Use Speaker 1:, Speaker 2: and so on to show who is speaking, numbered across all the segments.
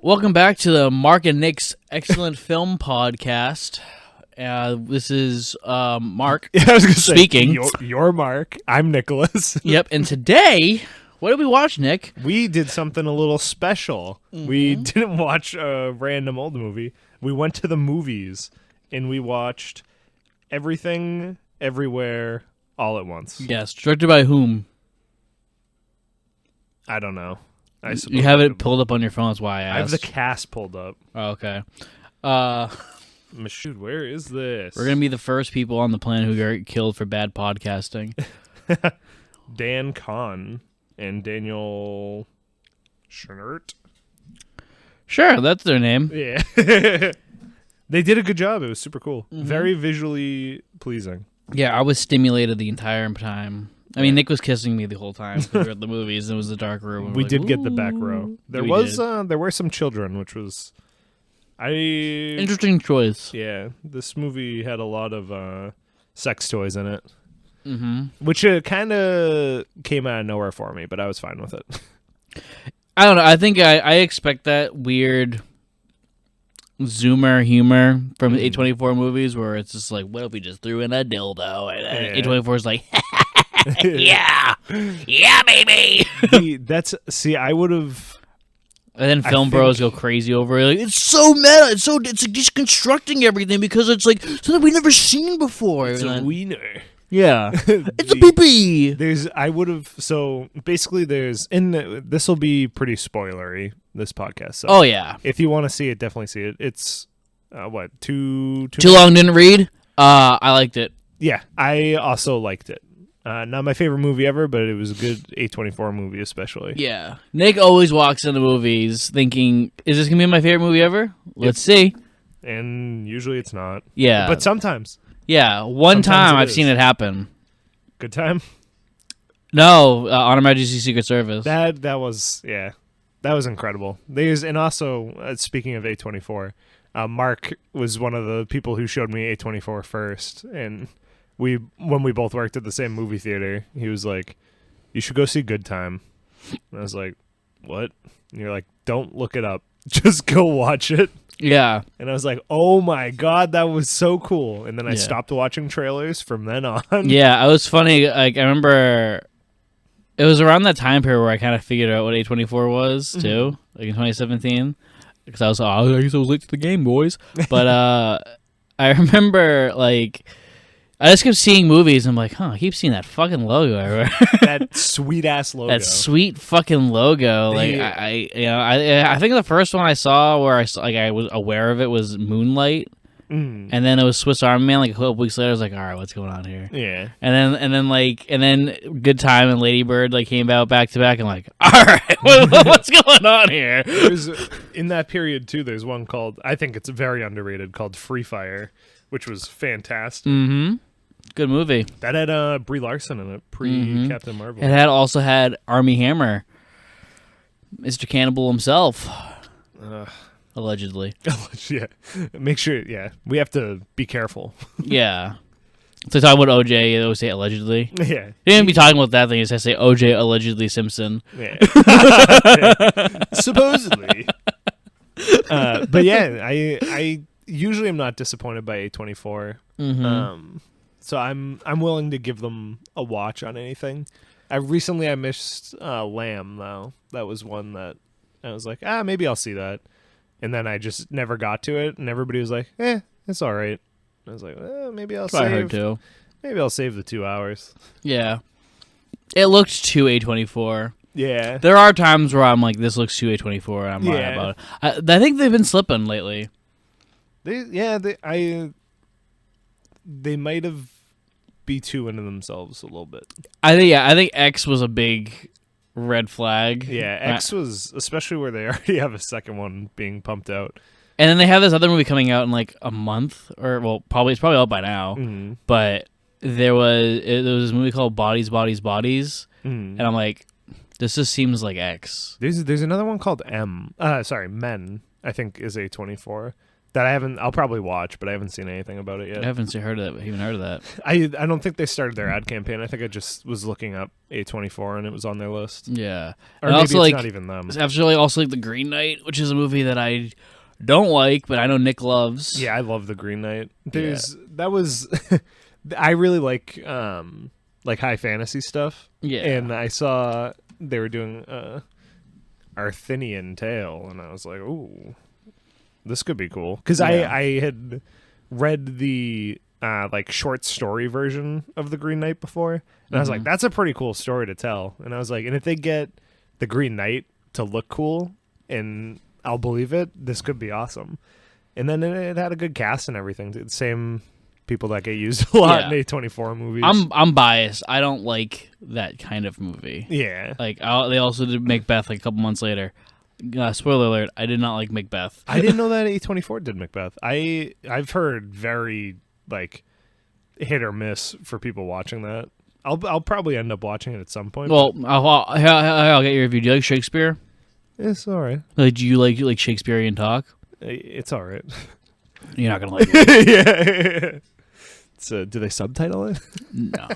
Speaker 1: Welcome back to the Mark and Nick's Excellent Film Podcast. This is Mark
Speaker 2: I was gonna
Speaker 1: speaking.
Speaker 2: Say, you're Mark. I'm Nicholas.
Speaker 1: Yep, and today, what did we watch, Nick?
Speaker 2: We did something a little special. We didn't watch a random old movie. We went to the movies, and we watched Everything, Everywhere, All at Once.
Speaker 1: Yes, directed by whom?
Speaker 2: I don't know.
Speaker 1: You have it pulled up on your phone, that's why I asked.
Speaker 2: I have the cast pulled up.
Speaker 1: Oh, okay.
Speaker 2: Shoot, where is this?
Speaker 1: We're going to be the first people on the planet who get killed for bad podcasting.
Speaker 2: Dan Kahn and Daniel Schnert.
Speaker 1: Sure, that's their name.
Speaker 2: Yeah. They did a good job. It was super cool. Very visually pleasing.
Speaker 1: Yeah, I was stimulated the entire time. I mean, Nick was kissing me the whole time we were at the movies. It was the dark room.
Speaker 2: We did get the back row. There were some children, which was
Speaker 1: interesting choice.
Speaker 2: Yeah, this movie had a lot of sex toys in it, which kind of came out of nowhere for me, but I was fine with it.
Speaker 1: I don't know. I think I expect that weird Zoomer humor from A24 movies where it's just like, what if we just threw in a dildo? And A24 is like, yeah, baby.
Speaker 2: I would have.
Speaker 1: And then film bros go crazy over it. Like, it's so meta. It's deconstructing everything because it's like something we've never seen before.
Speaker 2: It's a wiener.
Speaker 1: Yeah, it's a pee-pee.
Speaker 2: So basically this will be pretty spoilery, this podcast. So
Speaker 1: oh yeah,
Speaker 2: if you want to see it, definitely see it. It's too
Speaker 1: long didn't read. I liked it.
Speaker 2: Yeah, I also liked it. Not my favorite movie ever, but it was a good A24 movie, especially.
Speaker 1: Yeah. Nick always walks into movies thinking, is this going to be my favorite movie ever? Let's see.
Speaker 2: And usually it's not.
Speaker 1: Yeah.
Speaker 2: But sometimes.
Speaker 1: Yeah. One time I've seen it happen.
Speaker 2: Good time?
Speaker 1: No, On Her Majesty's Secret Service.
Speaker 2: That was incredible. And also, speaking of A24, Mark was one of the people who showed me A24 first, and when we both worked at the same movie theater, he was like, you should go see Good Time. And I was like, what? And you're like, don't look it up. Just go watch it.
Speaker 1: Yeah.
Speaker 2: And I was like, oh my God, that was so cool. And then I stopped watching trailers from then on.
Speaker 1: Yeah, it was funny. Like, I remember it was around that time period where I kind of figured out what A24 was, too, like in 2017. Because I was like, I guess I was late to the game, boys. But I remember, like, I just kept seeing movies. And I'm like, I keep seeing that fucking logo everywhere.
Speaker 2: That sweet ass logo.
Speaker 1: That sweet fucking logo. Like I think the first one I saw where I was aware of it was Moonlight, and then it was Swiss Army Man. Like a couple weeks later, I was like, all right, what's going on here?
Speaker 2: Yeah.
Speaker 1: And then Good Time and Lady Bird like came out back to back. And like, all right, what's going on here?
Speaker 2: In that period too, there's one called, I think it's very underrated, called Free Fire, which was fantastic.
Speaker 1: Mm-hmm. Good movie.
Speaker 2: That had Brie Larson in it, pre-Captain Marvel.
Speaker 1: It also had Armie Hammer, Mr. Cannibal himself, allegedly.
Speaker 2: Yeah, make sure. Yeah, we have to be careful.
Speaker 1: Yeah. So talking about OJ, they always say allegedly.
Speaker 2: Yeah.
Speaker 1: You didn't be talking about that thing. It's I say OJ allegedly Simpson.
Speaker 2: Yeah. Supposedly. But yeah, I usually am not disappointed by A24. So I'm willing to give them a watch on anything. I missed Lamb though. That was one that I was like, maybe I'll see that, and then I just never got to it. And everybody was like, it's all right. I was like, maybe I'll save.
Speaker 1: I heard too.
Speaker 2: Maybe I'll save the 2 hours.
Speaker 1: Yeah, it looked too A24.
Speaker 2: Yeah,
Speaker 1: there are times where I'm like, this looks too A24, and I'm right about it. I think they've been slipping lately.
Speaker 2: They might have be too into themselves a little bit.
Speaker 1: I think X was a big red flag.
Speaker 2: Yeah, X was, especially where they already have a second one being pumped out.
Speaker 1: And then they have this other movie coming out in like a month, or it's probably out by now. But there was this movie called Bodies, Bodies, Bodies, and I'm like, this just seems like X.
Speaker 2: There's another one called Men. I think is A24. that I'll probably watch, but I haven't seen anything about it yet.
Speaker 1: I haven't heard of that. Even heard of that.
Speaker 2: I don't think they started their ad campaign. I think I just was looking up A24 and it was on their list.
Speaker 1: Yeah,
Speaker 2: Or
Speaker 1: and
Speaker 2: maybe
Speaker 1: also,
Speaker 2: it's
Speaker 1: like,
Speaker 2: not even them.
Speaker 1: Actually, also like The Green Knight, which is a movie that I don't like, but I know Nick loves.
Speaker 2: Yeah, I love The Green Knight. That was I really like high fantasy stuff.
Speaker 1: Yeah.
Speaker 2: And I saw they were doing Arthurian tale, and I was like, ooh, this could be cool. Because I had read the like short story version of The Green Knight before, and I was like, that's a pretty cool story to tell. And I was like, and if they get The Green Knight to look cool, and I'll believe it, this could be awesome. And then it had a good cast and everything. The same people that get used a lot in A24 movies.
Speaker 1: I'm biased. I don't like that kind of movie.
Speaker 2: Yeah.
Speaker 1: Like they also did Macbeth like a couple months later. Spoiler alert, I did not like Macbeth.
Speaker 2: I didn't know that A24 did Macbeth. I've heard very like hit or miss for people watching that. I'll probably end up watching it at some point.
Speaker 1: Well, I'll get your review. Do you like Shakespeare?
Speaker 2: It's all right.
Speaker 1: Like, do you like Shakespearean talk?
Speaker 2: It's all right.
Speaker 1: You're not gonna like it.
Speaker 2: Yeah. So, do they subtitle it?
Speaker 1: No.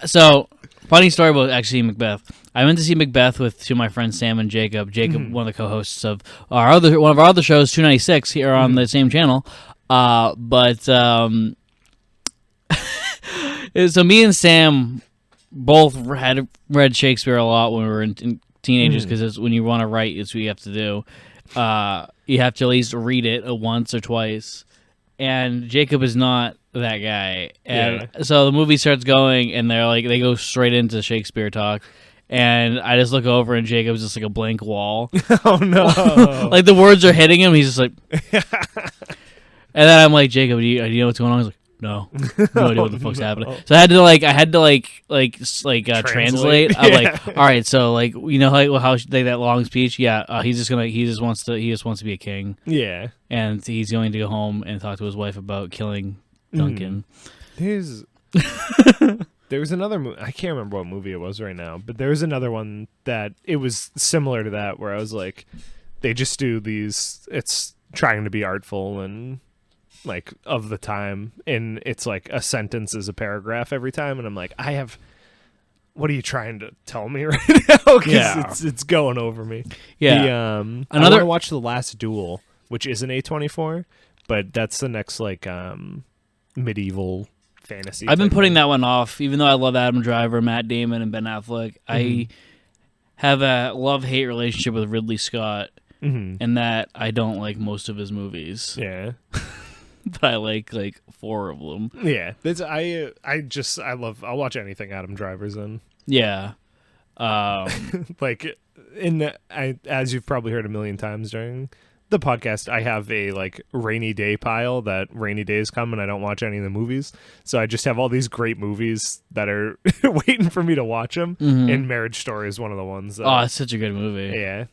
Speaker 1: So, funny story about actually Macbeth. I went to see Macbeth with two of my friends, Sam and Jacob. Jacob, one of the co-hosts of one of our other shows, 296, here on the same channel. So me and Sam both had read Shakespeare a lot when we were in teenagers, because when you want to write, it's what you have to do. You have to at least read it once or twice. And Jacob is not that guy. And so the movie starts going, and they go straight into Shakespeare talk. And I just look over, and Jacob's just like a blank wall.
Speaker 2: Oh, no.
Speaker 1: Like the words are hitting him. He's just like... And then I'm like, Jacob, do you know what's going on? He's like, no idea what the fuck's happening. So I had to translate. I'm like, all right, so like, you know how that long speech? Yeah, he just wants to be a king.
Speaker 2: Yeah,
Speaker 1: and he's going to go home and talk to his wife about killing Duncan.
Speaker 2: There was another movie. I can't remember what movie it was right now, but there was another one that it was similar to that, where I was like, they just do these. It's trying to be artful and like of the time, and it's like a sentence is a paragraph every time, and I'm like, what are you trying to tell me right now? Because it's going over me.
Speaker 1: Yeah.
Speaker 2: I want to watch The Last Duel, which is an A24, but that's the next like medieval fantasy.
Speaker 1: I've been putting that one off, even though I love Adam Driver, Matt Damon, and Ben Affleck. I have a love-hate relationship with Ridley Scott, and that I don't like most of his movies.
Speaker 2: Yeah.
Speaker 1: But I like 4 of them.
Speaker 2: Yeah, I'll watch anything Adam Driver's in.
Speaker 1: Yeah,
Speaker 2: like as you've probably heard a million times during the podcast, I have a like rainy day pile that rainy days come and I don't watch any of the movies, so I just have all these great movies that are waiting for me to watch them. And Marriage Story is one of the ones.
Speaker 1: It's such a good movie.
Speaker 2: Yeah.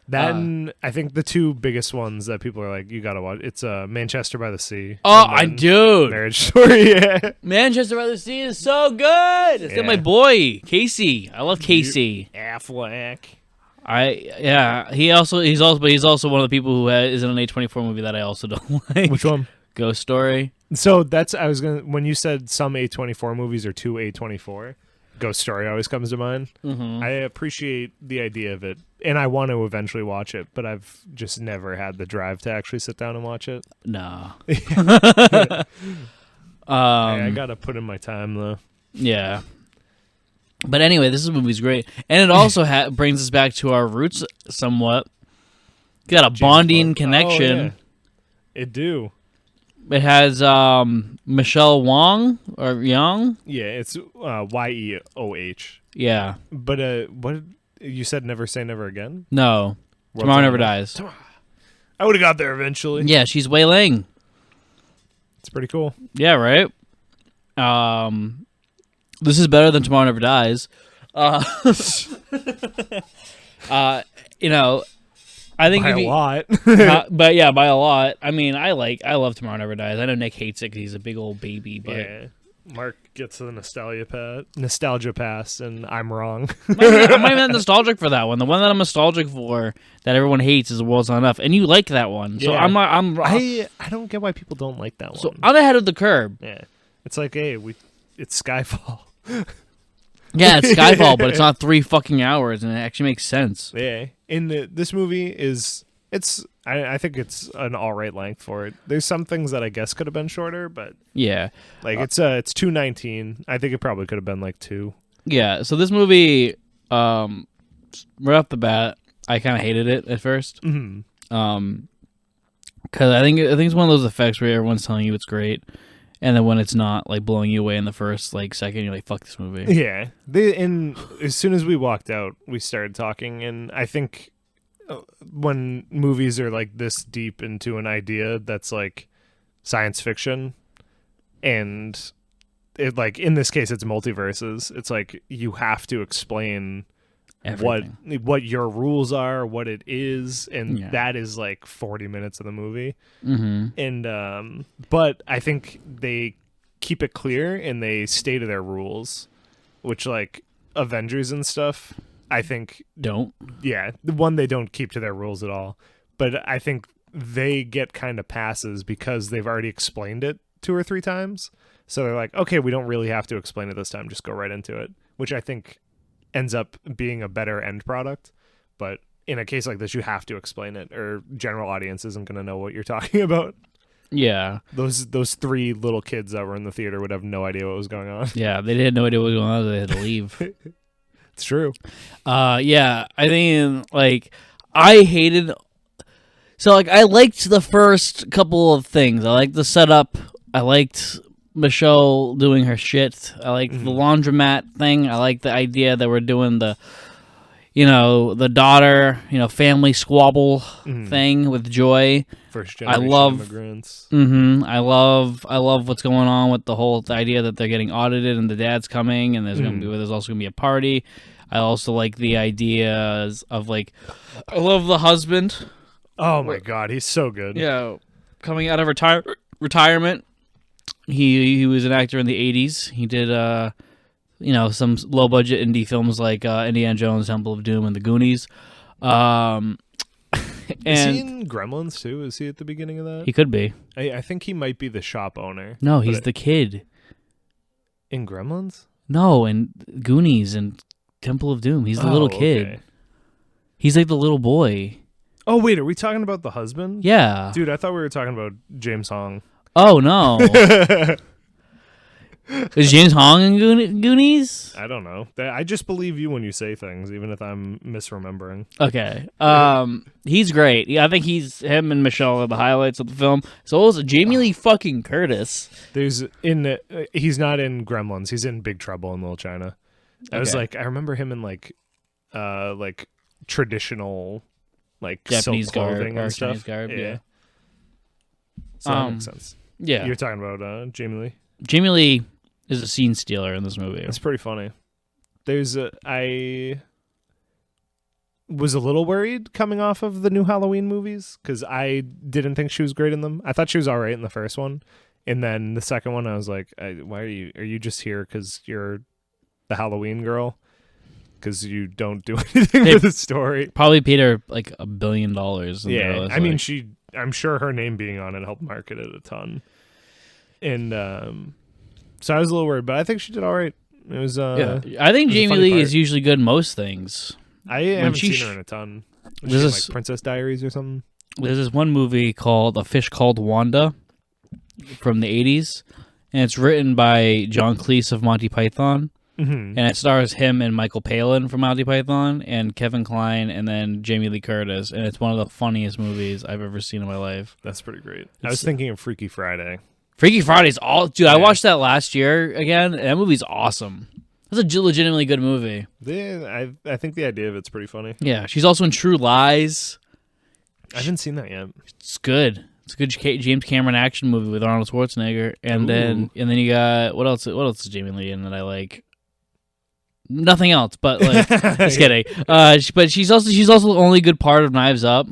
Speaker 2: That and I think the two biggest ones that people are like, you gotta watch. It's Manchester by the Sea.
Speaker 1: Oh, I do.
Speaker 2: Marriage Story. Yeah.
Speaker 1: Manchester by the Sea is so good. It's got my boy Casey. I love Casey.
Speaker 2: Affleck.
Speaker 1: He's also one of the people who is in an A24 movie that I also don't like.
Speaker 2: Which one?
Speaker 1: Ghost Story.
Speaker 2: So when you said some A24 movies are too A24, Ghost Story always comes to mind. I appreciate the idea of it, and I want to eventually watch it, but I've just never had the drive to actually sit down and watch it.
Speaker 1: No.
Speaker 2: I gotta put in my time though.
Speaker 1: Yeah. But anyway, this movie's great, and it also brings us back to our roots somewhat. Got a bonding connection.
Speaker 2: Oh, yeah. It do.
Speaker 1: It has Michelle Wong or Young.
Speaker 2: Yeah, it's Yeoh.
Speaker 1: Yeah.
Speaker 2: But what you said? Never say never again.
Speaker 1: No, Tomorrow Never Dies.
Speaker 2: I would have got there eventually.
Speaker 1: Yeah, she's Wei Ling.
Speaker 2: It's pretty cool.
Speaker 1: Yeah, right. This is better than Tomorrow Never Dies. I think
Speaker 2: by a lot.
Speaker 1: But yeah, by a lot. I mean, I love Tomorrow Never Dies. I know Nick hates it because he's a big old baby, but
Speaker 2: Mark gets the nostalgia pass, and I'm wrong.
Speaker 1: I'm not even that nostalgic for that one. The one that I'm nostalgic for that everyone hates is The World's Not Enough, and you like that one. So
Speaker 2: Yeah.
Speaker 1: I
Speaker 2: don't get why people don't like that
Speaker 1: so
Speaker 2: one.
Speaker 1: I'm ahead of the curve.
Speaker 2: Yeah, it's like, hey, it's Skyfall.
Speaker 1: Yeah, it's Skyfall, but it's not 3 fucking hours, and it actually makes sense.
Speaker 2: Yeah, this movie is I think it's an all right length for it. There's some things that I guess could have been shorter, but
Speaker 1: Yeah,
Speaker 2: like it's 2:19. I think it probably could have been like 2.
Speaker 1: yeah. So this movie, right off the bat, I kind of hated it at first.
Speaker 2: Mm-hmm.
Speaker 1: Because I think it's one of those effects where everyone's telling you it's great, and then when it's not, like blowing you away in the first like second, you're like, "Fuck this movie."
Speaker 2: Yeah, as soon as we walked out, we started talking, and I think when movies are like this deep into an idea that's like science fiction, and it like in this case it's multiverses, it's like you have to explain
Speaker 1: Everything.
Speaker 2: what your rules are, what it is, and
Speaker 1: Yeah.
Speaker 2: that is like 40 minutes of the movie.
Speaker 1: Mm-hmm.
Speaker 2: And but I think they keep it clear and they stay to their rules, which like Avengers and stuff, I think
Speaker 1: Don't.
Speaker 2: yeah, the one they don't keep to their rules at all. But I think they get kind of passes because they've already explained it 2 or 3 times. So they're like, okay, we don't really have to explain it this time. Just go right into it, which I think ends up being a better end product. But in a case like this, you have to explain it, or general audience isn't going to know what you're talking about.
Speaker 1: Yeah.
Speaker 2: Those 3 little kids that were in the theater would have no idea what was going on.
Speaker 1: Yeah, they had no idea what was going on. They had to leave.
Speaker 2: It's true.
Speaker 1: Yeah, I think like I hated. So like I liked the first couple of things. I liked the setup. I liked Michelle doing her shit. I liked the laundromat thing. I liked the idea that we're doing the daughter, family squabble thing with Joy.
Speaker 2: First generation immigrants.
Speaker 1: I love what's going on with the idea that they're getting audited and the dad's coming and there's also gonna be a party. I also like the ideas of like, I love the husband.
Speaker 2: Oh my god, he's so good.
Speaker 1: Yeah, coming out of retirement. He was an actor in the 80s. He did some low budget indie films like Indiana Jones, Temple of Doom, and The Goonies. And
Speaker 2: is he in Gremlins too? Is he at the beginning of that?
Speaker 1: He could be.
Speaker 2: I think he might be the shop owner.
Speaker 1: No, he's the kid.
Speaker 2: In Gremlins?
Speaker 1: No, in Goonies and Temple of Doom. He's the little kid.
Speaker 2: Okay.
Speaker 1: He's like the little boy.
Speaker 2: Oh wait, are we talking about the husband?
Speaker 1: Yeah.
Speaker 2: Dude, I thought we were talking about James Hong.
Speaker 1: Oh no. Is James Hong in Goonies?
Speaker 2: I don't know. I just believe you when you say things, even if I'm misremembering.
Speaker 1: Okay. He's great. Yeah, I think him and Michelle are the highlights of the film. So also Jamie Lee fucking Curtis.
Speaker 2: He's not in Gremlins. He's in Big Trouble in Little China. I was like, I remember him in like traditional like
Speaker 1: Japanese
Speaker 2: silk clothing
Speaker 1: garb,
Speaker 2: and
Speaker 1: or
Speaker 2: stuff.
Speaker 1: Chinese garb, yeah.
Speaker 2: So that makes sense.
Speaker 1: Yeah.
Speaker 2: You're talking about Jamie Lee.
Speaker 1: Jamie Lee is a scene stealer in this movie.
Speaker 2: It's pretty funny. I was a little worried coming off of the new Halloween movies because I didn't think she was great in them. I thought she was all right in the first one, and then the second one I was like, why are you just here because you're the Halloween girl? Because you don't do anything with the story.
Speaker 1: Probably paid her like $1 billion.
Speaker 2: Yeah, I mean, I'm sure her name being on it helped market it a ton. And so I was a little worried, but I think she did all right. It was.
Speaker 1: I think Jamie Lee is usually good in most things.
Speaker 2: I haven't seen her in a ton. Was she in, like Princess Diaries or something?
Speaker 1: There's this one movie called A Fish Called Wanda from the 80s, and it's written by John Cleese of Monty Python. And it stars him and Michael Palin from Monty Python and Kevin Kline and then Jamie Lee Curtis, and it's one of the funniest movies I've ever seen in my life.
Speaker 2: That's pretty great. I was thinking of Freaky Friday.
Speaker 1: Freaky Friday's dude. Yeah. I watched that last year again, and that movie's awesome. That's a legitimately good movie.
Speaker 2: Yeah, I think the idea of it's pretty funny.
Speaker 1: Yeah, she's also in True Lies.
Speaker 2: I haven't seen that yet.
Speaker 1: It's good. It's a good James Cameron action movie with Arnold Schwarzenegger, and then you got what else? What else is Jamie Lee in that I like? Nothing else, but like, just kidding. But she's also the only good part of Knives Up.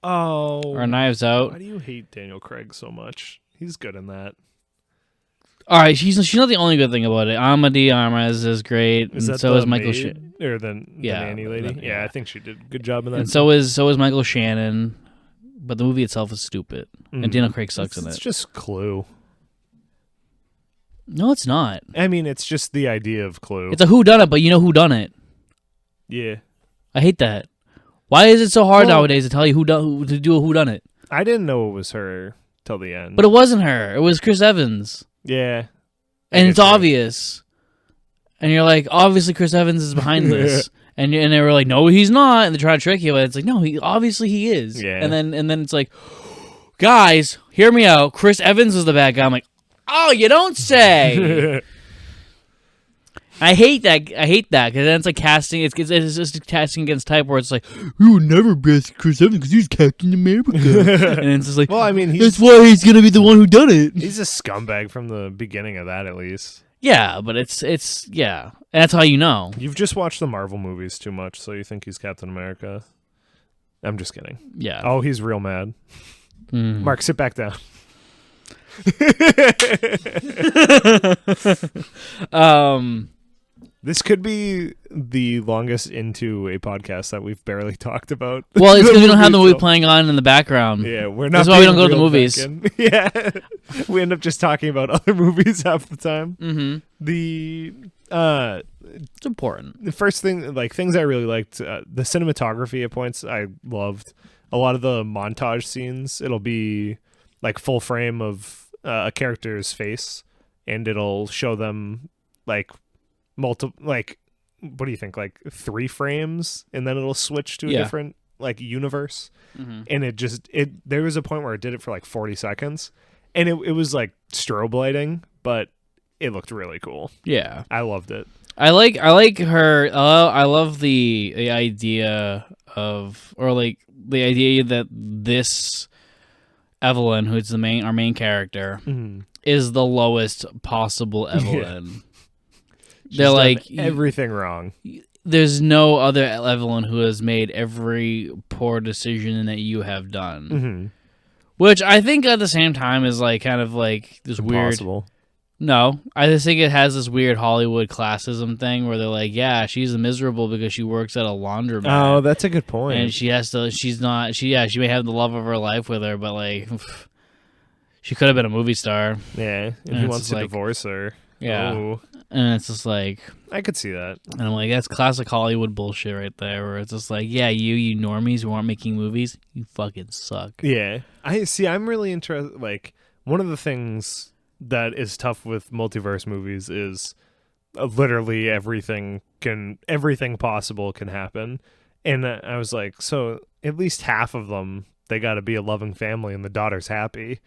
Speaker 2: Oh,
Speaker 1: or Knives Out.
Speaker 2: Why do you hate Daniel Craig so much? He's good in that.
Speaker 1: All right, she's not the only good thing about it. Ama de Armas is great,
Speaker 2: Is
Speaker 1: and
Speaker 2: that
Speaker 1: so
Speaker 2: the
Speaker 1: is Michael.
Speaker 2: maid, or the nanny lady? Yeah, I think she did a good job in that.
Speaker 1: And so is Michael Shannon, but the movie itself is stupid, and Daniel Craig sucks in it.
Speaker 2: It's just Clue.
Speaker 1: No, it's not.
Speaker 2: I mean, it's just the idea of Clue.
Speaker 1: It's a whodunit, but you know who done it.
Speaker 2: Yeah,
Speaker 1: I hate that. Why is it so hard nowadays to tell you to do a whodunit?
Speaker 2: I didn't know it was her till the end.
Speaker 1: But it wasn't her. It was Chris Evans.
Speaker 2: Yeah.
Speaker 1: And it's obvious. And you're like, obviously Chris Evans is behind this. and they were like, no, he's not. And they try to trick you. And it's like, no, obviously he is.
Speaker 2: Yeah.
Speaker 1: And then it's like, guys, hear me out. Chris Evans was the bad guy. I'm like, oh, you don't say. I hate that because then it's like casting. It's just casting against type where it's like, you would never best Chris Evans because he's Captain America, and it's just like,
Speaker 2: well, I mean,
Speaker 1: that's why he's gonna be the one who done it.
Speaker 2: He's a scumbag from the beginning of that, at least.
Speaker 1: Yeah, but it's and that's how you know.
Speaker 2: You've just watched the Marvel movies too much, so you think he's Captain America. I'm just kidding.
Speaker 1: Yeah.
Speaker 2: Oh, he's real mad. Mark, sit back down. This could be the longest into a podcast that we've barely talked about.
Speaker 1: Well, it's because we don't have the movie playing on in the background.
Speaker 2: Yeah, we're not.
Speaker 1: That's why we don't go to the movies.
Speaker 2: Yeah, we end up just talking about other movies half the time.
Speaker 1: It's important.
Speaker 2: The first thing, like things I really liked, the cinematography at points I loved. A lot of the montage scenes, it'll be like full frame of a character's face, and it'll show them like what do you think, like 3 frames, and then it'll switch to a different like universe. And there was a point where it did it for like 40 seconds, and it was like strobe lighting, but it looked really cool.
Speaker 1: Yeah,
Speaker 2: I loved it.
Speaker 1: I like her. I love the idea of, or like the idea that this Evelyn, who's our main character, is the lowest possible Evelyn. They're like
Speaker 2: everything wrong.
Speaker 1: There's no other Evelyn who has made every poor decision that you have done. Which I think at the same time is like kind of like this
Speaker 2: Impossible.
Speaker 1: weird. No, I just think it has this weird Hollywood classism thing where they're like, yeah, she's miserable because she works at a laundromat.
Speaker 2: Oh, that's a good point.
Speaker 1: And she may have the love of her life with her, but like, she could have been a movie star.
Speaker 2: Yeah, and he wants to divorce her.
Speaker 1: Yeah.
Speaker 2: Ooh.
Speaker 1: And it's just like,
Speaker 2: I could see that.
Speaker 1: And I'm like, that's classic Hollywood bullshit right there, where it's just like, yeah, you normies who aren't making movies, you fucking suck.
Speaker 2: Yeah. I'm really interested. Like, one of the things that is tough with multiverse movies is literally everything possible can happen. And I was like, so at least half of them, they got to be a loving family and the daughter's happy.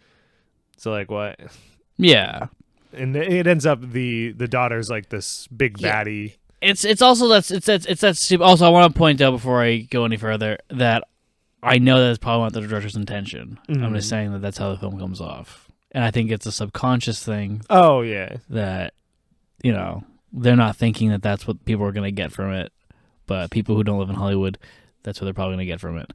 Speaker 2: So like, what?
Speaker 1: Yeah.
Speaker 2: And it ends up the daughter's like this big baddie.
Speaker 1: It's also that. Also, I want to point out before I go any further that I know that's probably not the director's intention. I'm just saying that that's how the film comes off. And I think it's a subconscious thing.
Speaker 2: Oh, yeah.
Speaker 1: That, they're not thinking that that's what people are going to get from it. But people who don't live in Hollywood, that's what they're probably going to get from it.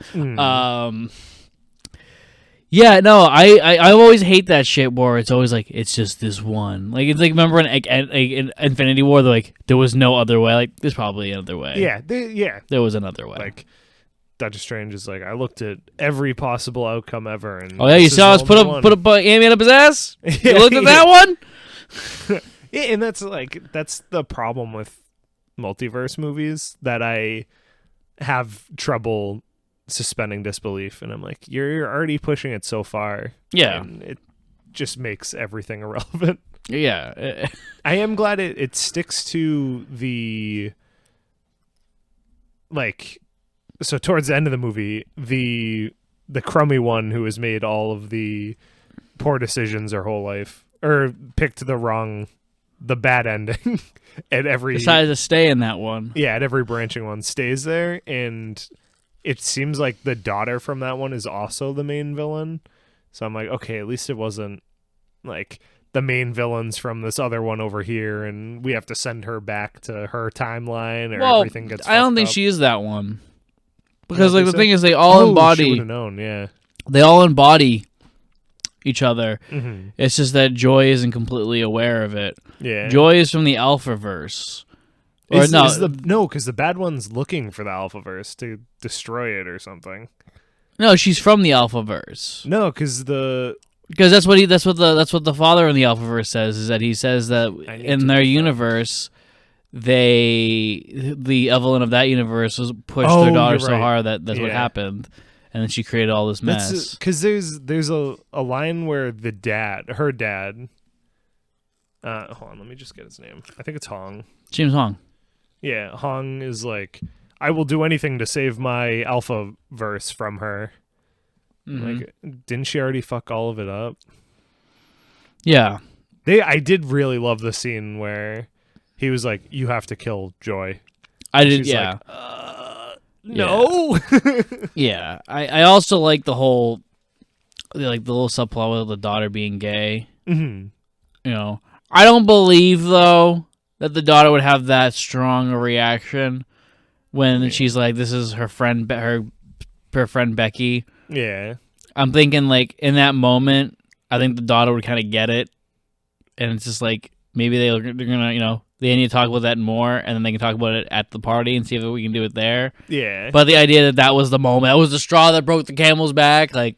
Speaker 1: Yeah, no, I always hate that shit where it's always like, it's just this one. Like, it's like, remember in Infinity War, they're like, there was no other way. Like, there's probably another way.
Speaker 2: Yeah,
Speaker 1: there was another way.
Speaker 2: Like, Doctor Strange is like, I looked at every possible outcome ever, and
Speaker 1: you saw us put Ant-Man up his ass? You looked at that one?
Speaker 2: Yeah, and that's the problem with multiverse movies, that I have trouble suspending disbelief, and I'm like, you're already pushing it so far.
Speaker 1: Yeah.
Speaker 2: And it just makes everything irrelevant.
Speaker 1: Yeah.
Speaker 2: I am glad it sticks to the, like, so towards the end of the movie, the crummy one who has made all of the poor decisions her whole life, or picked the bad ending at every,
Speaker 1: decided to stay in that one.
Speaker 2: Yeah, at every branching one, stays there, and it seems like the daughter from that one is also the main villain. So I'm like, okay, at least it wasn't like the main villains from this other one over here, and we have to send her back to her timeline, or everything gets
Speaker 1: I don't think
Speaker 2: up.
Speaker 1: she is that one. Because like the thing is, they all embody.
Speaker 2: She would have known, yeah.
Speaker 1: They all embody each other.
Speaker 2: Mm-hmm.
Speaker 1: It's just that Joy isn't completely aware of it.
Speaker 2: Yeah.
Speaker 1: Joy is from the Alphaverse. Or
Speaker 2: No, because the bad one's looking for the Alphaverse to destroy it or something.
Speaker 1: No, she's from the Alphaverse.
Speaker 2: No, because
Speaker 1: that's what the father in the Alphaverse says, is that he says that in their universe, the Evelyn of that universe was pushed their daughter so hard that's what happened, and then she created all this mess.
Speaker 2: Because there's a line where her dad. Hold on, let me just get his name. I think it's Hong.
Speaker 1: James Hong.
Speaker 2: Yeah, Hong is like, I will do anything to save my Alpha verse from her.
Speaker 1: Mm-hmm.
Speaker 2: Like, didn't she already fuck all of it up?
Speaker 1: Yeah.
Speaker 2: I did really love the scene where he was like, "You have to kill Joy."
Speaker 1: I did, yeah.
Speaker 2: Like, no.
Speaker 1: Yeah. I also like the whole, like the little subplot with the daughter being gay.
Speaker 2: Mm-hmm.
Speaker 1: You know, I don't believe though that the daughter would have that strong a reaction when she's like, "This is her friend, her friend Becky."
Speaker 2: Yeah.
Speaker 1: I'm thinking like in that moment, I think the daughter would kind of get it, and it's just like maybe they're gonna they need to talk about that more, and then they can talk about it at the party and see if we can do it there.
Speaker 2: Yeah.
Speaker 1: But the idea that was the moment, that was the straw that broke the camel's back, like.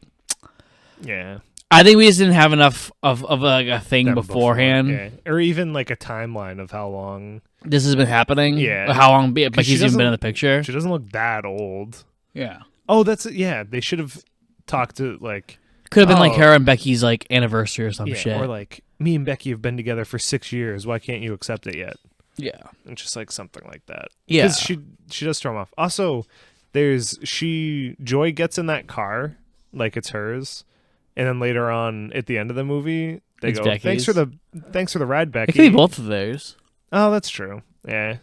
Speaker 2: Yeah.
Speaker 1: I think we just didn't have enough of like a thing beforehand.
Speaker 2: Yeah. Or even like a timeline of how long
Speaker 1: this has been happening.
Speaker 2: Yeah.
Speaker 1: How long Becky's even been in the picture.
Speaker 2: She doesn't look that old.
Speaker 1: Yeah.
Speaker 2: Oh, they should have talked to like...
Speaker 1: Could have been like her and Becky's like anniversary or some shit.
Speaker 2: Or like, me and Becky have been together for 6 years. Why can't you accept it yet?
Speaker 1: Yeah.
Speaker 2: And just like something like that.
Speaker 1: Yeah.
Speaker 2: Because she does throw him off. Also, Joy gets in that car like it's hers. And then later on, at the end of the movie, they go,
Speaker 1: Becky's.
Speaker 2: "Thanks for the ride, Becky."
Speaker 1: It could be both of theirs.
Speaker 2: Oh, that's true. Yeah,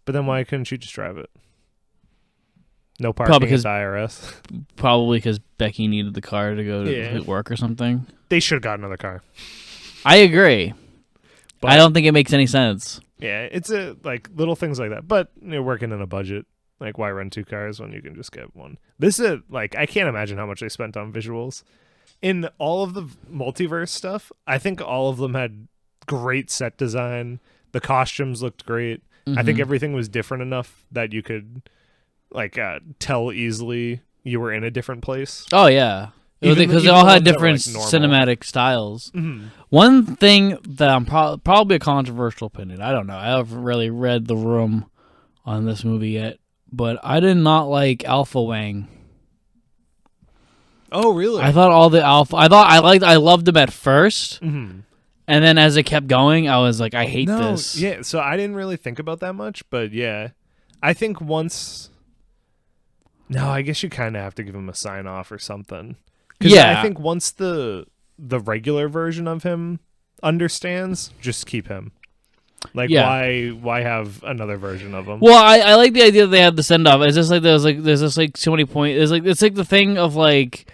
Speaker 2: but then why couldn't she just drive it? No parking at the IRS.
Speaker 1: Probably because Becky needed the car to go to work or something.
Speaker 2: They should have got another car.
Speaker 1: I agree. But I don't think it makes any sense.
Speaker 2: Yeah, it's like little things like that. But you're working in a budget. Like, why rent two cars when you can just get one? This is like, I can't imagine how much they spent on visuals. In all of the multiverse stuff, I think all of them had great set design. The costumes looked great. Mm-hmm. I think everything was different enough that you could like tell easily you were in a different place.
Speaker 1: Oh yeah, because they all had different cinematic styles.
Speaker 2: Mm-hmm.
Speaker 1: One thing that I'm probably a controversial opinion. I don't know. I haven't really read the room on this movie yet, but I did not like Alpha Wang.
Speaker 2: Oh, really?
Speaker 1: I thought all the Alpha... I loved them at first.
Speaker 2: Mm-hmm.
Speaker 1: And then as it kept going, I was like, I hate this.
Speaker 2: Yeah, so I didn't really think about that much, but yeah. I think once... No, I guess you kind of have to give him a sign-off or something. Yeah. I think once the regular version of him understands, just keep him. Like, why have another version of him?
Speaker 1: Well, I like the idea that they had the send-off. It's just like there's just like so many points. It's like the thing of like...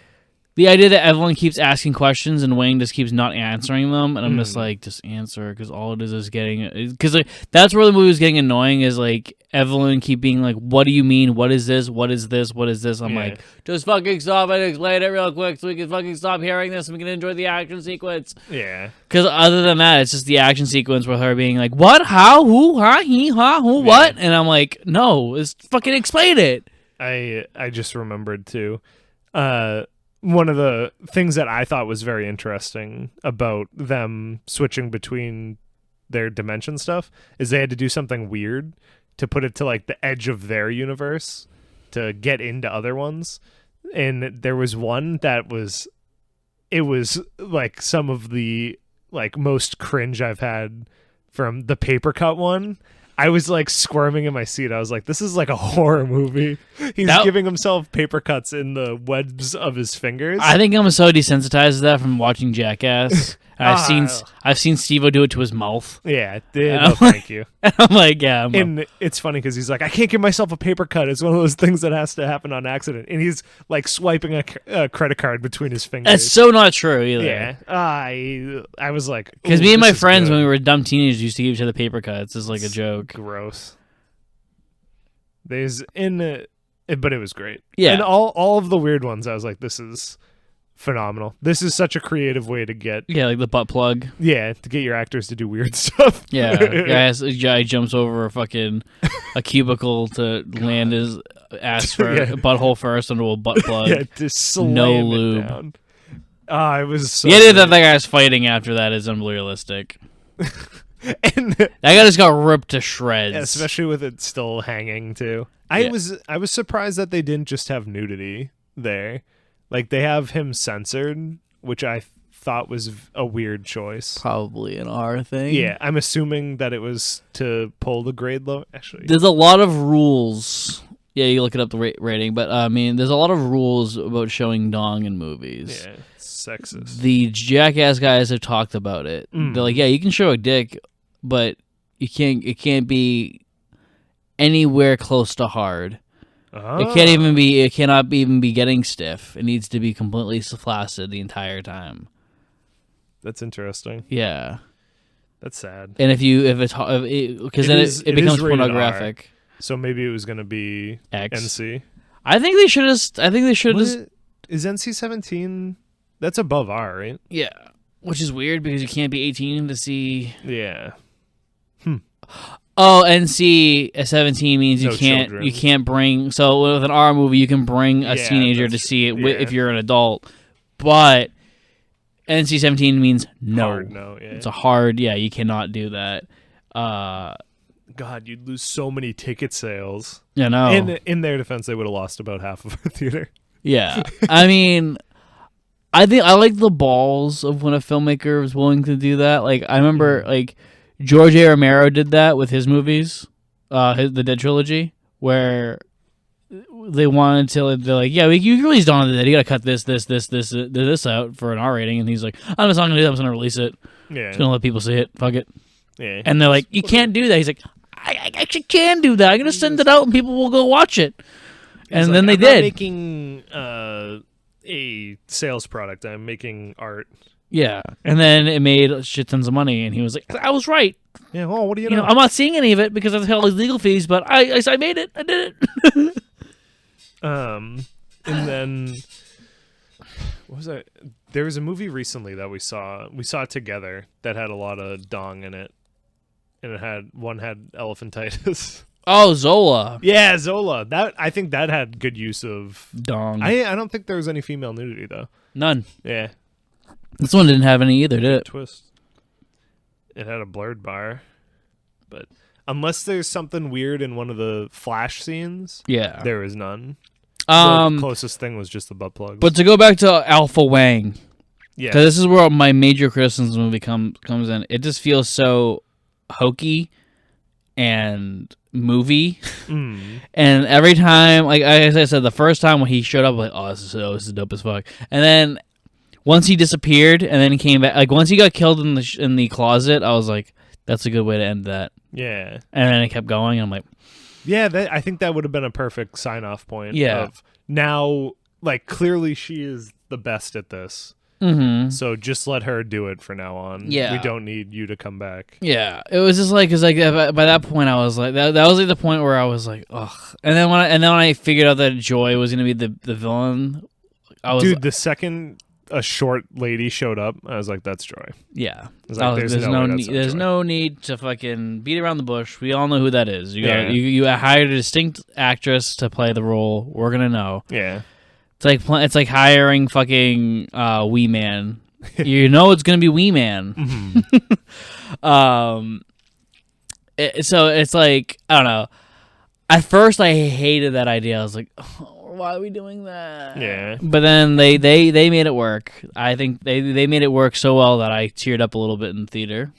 Speaker 1: The idea that Evelyn keeps asking questions and Wayne just keeps not answering them, and I'm just like, just answer, because all it is getting... Because like, that's where the movie was getting annoying, is like Evelyn keep being like, what do you mean? What is this? What is this? What is this? I'm like, just fucking stop and explain it real quick so we can fucking stop hearing this and we can enjoy the action sequence.
Speaker 2: Yeah.
Speaker 1: Because other than that, it's just the action sequence with her being like, what? How? Who? Huh? He? Huh? Who? What? And I'm like, no, just fucking explain it.
Speaker 2: I just remembered too. One of the things that I thought was very interesting about them switching between their dimension stuff is they had to do something weird to put it to like the edge of their universe to get into other ones. And there was one that was like some of the like most cringe I've had from the paper cut one. I was like squirming in my seat. I was like, this is like a horror movie. He's giving himself paper cuts in the webs of his fingers.
Speaker 1: I think I'm so desensitized to that from watching Jackass. And I've seen Steve-O do it to his mouth.
Speaker 2: Yeah, thank you.
Speaker 1: And I'm like, yeah.
Speaker 2: And it's funny because he's like, I can't give myself a paper cut. It's one of those things that has to happen on accident. And he's like swiping a credit card between his fingers.
Speaker 1: That's so not true either.
Speaker 2: Yeah. I was like...
Speaker 1: Because me and my friends, when we were dumb teenagers, used to give each other paper cuts as like a joke.
Speaker 2: Gross. But it was great.
Speaker 1: Yeah.
Speaker 2: And all of the weird ones, I was like, this is phenomenal. This is such a creative way to get
Speaker 1: like the butt plug.
Speaker 2: to get your actors to do weird stuff.
Speaker 1: Guy jumps over a cubicle to land his ass butthole first into a butt plug.
Speaker 2: Just slam
Speaker 1: no
Speaker 2: it
Speaker 1: lube.
Speaker 2: down. It was so
Speaker 1: The idea
Speaker 2: good.
Speaker 1: that guy's fighting after that is unrealistic.
Speaker 2: And
Speaker 1: That guy just got ripped to shreds.
Speaker 2: especially with it still hanging too. I was surprised that they didn't just have nudity there. Like they have him censored, which I thought was a weird choice.
Speaker 1: Probably an R thing.
Speaker 2: Yeah, I'm assuming that it was to pull the grade low. Actually,
Speaker 1: There's a lot of rules. Yeah, you look it up the rating, but I mean, there's a lot of rules about showing dong in movies.
Speaker 2: yeah, it's sexist.
Speaker 1: The Jackass guys have talked about it. They're like, yeah, you can show a dick, but it can't be anywhere close to hard. It cannot even be getting stiff. It needs to be completely flaccid the entire time.
Speaker 2: That's interesting.
Speaker 1: Yeah,
Speaker 2: that's sad.
Speaker 1: and because then it becomes pornographic.
Speaker 2: R, so maybe it was going to be
Speaker 1: X.
Speaker 2: NC.
Speaker 1: I think they should have.
Speaker 2: Is NC-17? That's above R, right?
Speaker 1: Yeah, which is weird because you can't be 18 to see.
Speaker 2: Yeah.
Speaker 1: Oh, NC-17 means
Speaker 2: No
Speaker 1: you can't
Speaker 2: children.
Speaker 1: you can't bring. So with an R movie, you can bring a
Speaker 2: Yeah,
Speaker 1: teenager to
Speaker 2: that's
Speaker 1: see it
Speaker 2: true. Yeah.
Speaker 1: if you're an adult, but NC-17 means no.
Speaker 2: Hard no, yeah.
Speaker 1: It's a hard. Yeah, you cannot do that.
Speaker 2: God, you'd lose so many ticket sales.
Speaker 1: You know.
Speaker 2: In their defense, they would have lost about half of our theater.
Speaker 1: Yeah, I mean, I think I like the balls of when a filmmaker is willing to do that. Like I remember, like George A. Romero did that with his movies, the Dead trilogy, where they wanted to. They're like, yeah, you released Dawn of the Dead. You got to cut this out for an R rating, and he's like, I'm just not gonna do that. I'm just gonna release it.
Speaker 2: Yeah.
Speaker 1: Just gonna let people see it. Fuck it.
Speaker 2: Yeah.
Speaker 1: And they're like, you can't do that. He's like, I actually can do that. I'm gonna send it out, and people will go watch it. And then they
Speaker 2: I'm
Speaker 1: did.
Speaker 2: not making a sales product. I'm making art.
Speaker 1: Yeah, and then it made shit tons of money, and he was like, "I was right.
Speaker 2: Yeah. Well, what do you
Speaker 1: You know, I'm not seeing any of it because I've held legal fees, but I made it. I did it."
Speaker 2: And then what was that? There was a movie recently that we saw it together that had a lot of dong in it, and one had elephantitis.
Speaker 1: Oh, Zola.
Speaker 2: Yeah, Zola. I think that had good use of
Speaker 1: Dong.
Speaker 2: I don't think there was any female nudity though.
Speaker 1: None.
Speaker 2: Yeah.
Speaker 1: This one didn't have any either, did it?
Speaker 2: Twist. It had a blurred bar, but unless there's something weird in one of the flash scenes,
Speaker 1: Yeah.
Speaker 2: there is none. The closest thing was just the butt plugs.
Speaker 1: But to go back to Alpha Wang,
Speaker 2: yeah,
Speaker 1: because this is where my major criticism of the movie comes in. It just feels so hokey and movie. And every time, like as I said, the first time when he showed up, like, oh, this is dope as fuck. And then once he disappeared and then he came back, like once he got killed in the closet, I was like, that's a good way to end that.
Speaker 2: Yeah.
Speaker 1: And then it kept going. And I'm like,
Speaker 2: yeah, I think that would have been a perfect sign-off point.
Speaker 1: Yeah.
Speaker 2: Of now, like, clearly she is the best at this.
Speaker 1: mm-hmm.
Speaker 2: So just let her do it for now on.
Speaker 1: Yeah.
Speaker 2: We don't need you to come back.
Speaker 1: Yeah, it was just like, cause like by that point I was like, that was like the point where I was like, ugh. And then when I figured out that Joy was gonna be the villain, I was
Speaker 2: Dude, the second a short lady showed up, I was like, that's Joy.
Speaker 1: yeah.
Speaker 2: was like,
Speaker 1: There's
Speaker 2: no way that's not
Speaker 1: there's
Speaker 2: Joy.
Speaker 1: no need to fucking beat around the bush. We all know who that is. You
Speaker 2: Yeah.
Speaker 1: you hired a distinct actress to play the role. We're gonna know.
Speaker 2: Yeah.
Speaker 1: It's like hiring fucking Wee Man. You know it's gonna be Wee Man.
Speaker 2: Mm-hmm.
Speaker 1: So it's like, I don't know. At first, I hated that idea. I was like, oh, why are we doing that?
Speaker 2: Yeah.
Speaker 1: But then they made it work. I think they made it work so well that I teared up a little bit in the theater.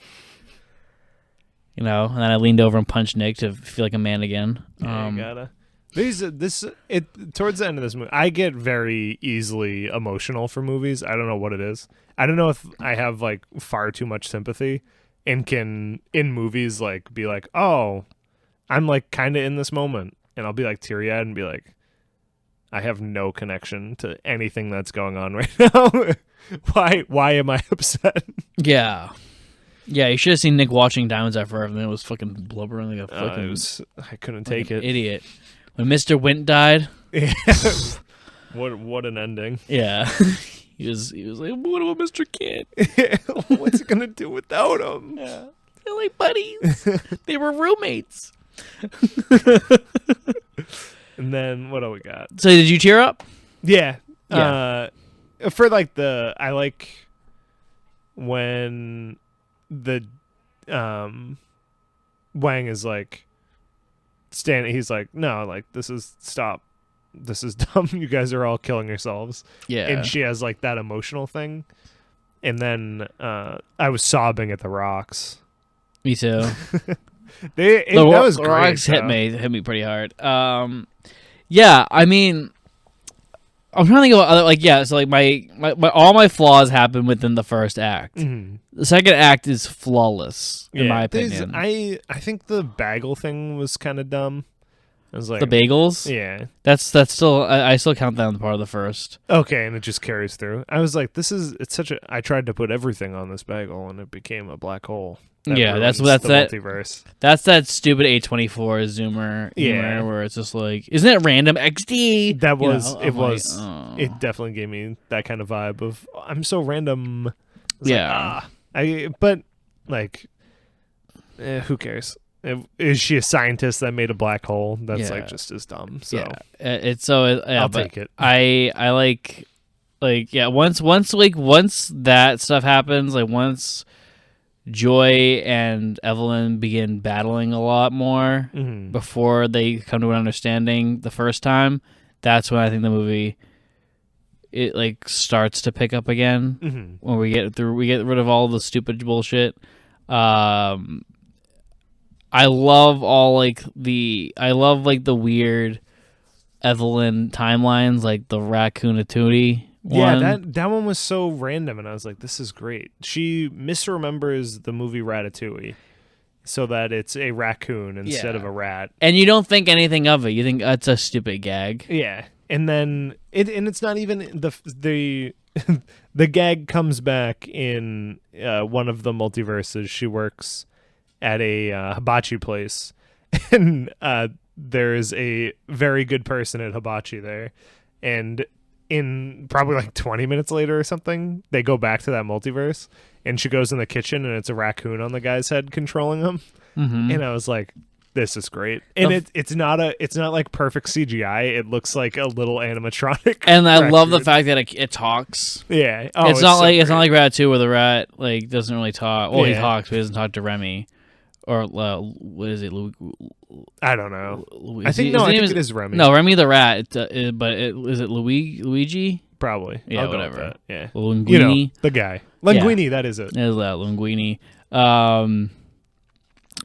Speaker 1: You know, and then I leaned over and punched Nick to feel like a man again.
Speaker 2: Yeah, you gotta. Towards the end of this movie, I get very easily emotional for movies. I don't know what it is. I don't know if I have like far too much sympathy and can in movies like be like, oh, I'm like kind of in this moment, and I'll be like teary eyed and be like, I have no connection to anything that's going on right now. Why am I upset?
Speaker 1: Yeah. Yeah, you should have seen Nick watching Diamonds Are Forever, and it was fucking blubbering like a fucking
Speaker 2: I couldn't take it.
Speaker 1: Idiot. When Mr. Wint died.
Speaker 2: What an ending.
Speaker 1: Yeah. He was like, what about Mr. Kid?
Speaker 2: What's he gonna do without him?
Speaker 1: Yeah. They're like buddies. They were roommates.
Speaker 2: And then what do we got?
Speaker 1: So did you tear up?
Speaker 2: Yeah.
Speaker 1: Yeah.
Speaker 2: For like I like when the Wang is like standing. He's like, no, like stop. This is dumb. You guys are all killing yourselves.
Speaker 1: Yeah.
Speaker 2: And she has like that emotional thing. And then I was sobbing at the rocks.
Speaker 1: Me too.
Speaker 2: That was great.
Speaker 1: Rocks hit me pretty hard. Yeah, I mean, I'm trying to think of other, like, yeah, so like my all my flaws happen within the first act.
Speaker 2: Mm-hmm.
Speaker 1: The second act is flawless in my opinion.
Speaker 2: I think the bagel thing was kind of dumb. I was like,
Speaker 1: the bagels?
Speaker 2: Yeah.
Speaker 1: That's still I still count that as part of the first.
Speaker 2: Okay, and it just carries through. I was like, I tried to put everything on this bagel and it became a black hole.
Speaker 1: Yeah, that's
Speaker 2: the multiverse.
Speaker 1: That's that stupid A24 zoomer humor where it's just like, isn't it random XD?
Speaker 2: That was
Speaker 1: it
Speaker 2: definitely gave me that kind of vibe of I'm so random.
Speaker 1: Yeah.
Speaker 2: But like who cares? Is she a scientist that made a black hole? That's like just as dumb. So
Speaker 1: I'll
Speaker 2: take it.
Speaker 1: I like once that stuff happens, like once Joy and Evelyn begin battling a lot more before they come to an understanding the first time, that's when I think the movie like starts to pick up again. When we get rid of all the stupid bullshit. I love the weird Evelyn timelines, like the Raccoon Atootie one.
Speaker 2: Yeah, that one was so random, and I was like, this is great. She misremembers the movie Ratatouille so that it's a raccoon instead of a rat.
Speaker 1: And you don't think anything of it. You think that's a stupid gag.
Speaker 2: Yeah. And then it's not even the the gag comes back in one of the multiverses. She works at a hibachi place, and there is a very good person at hibachi there, and in probably like 20 minutes later or something, they go back to that multiverse, and she goes in the kitchen and it's a raccoon on the guy's head controlling him. And I was like, this is great. And it's not like perfect CGI. It looks like a little animatronic.
Speaker 1: And I love the fact that it talks.
Speaker 2: Yeah.
Speaker 1: It's not like Ratatouille where the rat like doesn't really talk. Well, he talks, but he doesn't talk to Remy. Or what is it?
Speaker 2: I don't know. I think it is Remy.
Speaker 1: No, Remy the rat. Is it Luigi?
Speaker 2: Probably.
Speaker 1: Yeah, whatever.
Speaker 2: Yeah.
Speaker 1: Linguini.
Speaker 2: You know, the guy. Linguini, that is it.
Speaker 1: It is that Linguini.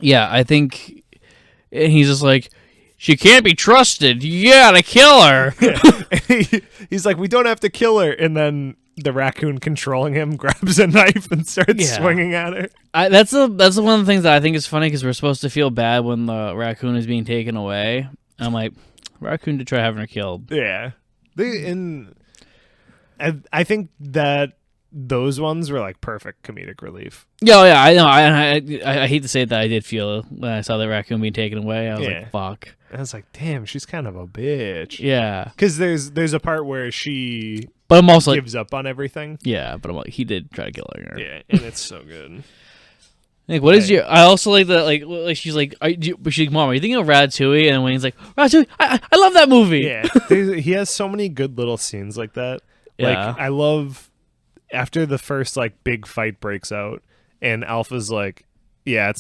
Speaker 1: Yeah, I think he's just like, she can't be trusted. You gotta kill her.
Speaker 2: He's like, we don't have to kill her, and then the raccoon controlling him grabs a knife and starts swinging at her.
Speaker 1: That's one of the things that I think is funny because we're supposed to feel bad when the raccoon is being taken away. And I'm like, raccoon to try having her killed.
Speaker 2: Yeah, I think that those ones were like perfect comedic relief.
Speaker 1: Yeah, I know. I hate to say it that I did feel when I saw the raccoon being taken away. I was like, fuck.
Speaker 2: I was like, damn, she's kind of a bitch.
Speaker 1: Yeah,
Speaker 2: because there's a part where she.
Speaker 1: But I'm also
Speaker 2: gives up on everything.
Speaker 1: Yeah, but I'm like, he did try to kill her.
Speaker 2: Yeah, and it's so good.
Speaker 1: Like, what is your? I also like the like she's like, she's like, Mom, are you thinking of Ratatouille? And Wayne's like, Ratatouille, I love that movie.
Speaker 2: Yeah, he has so many good little scenes like that.
Speaker 1: Yeah.
Speaker 2: Like I love after the first like big fight breaks out, and Alpha's like, yeah,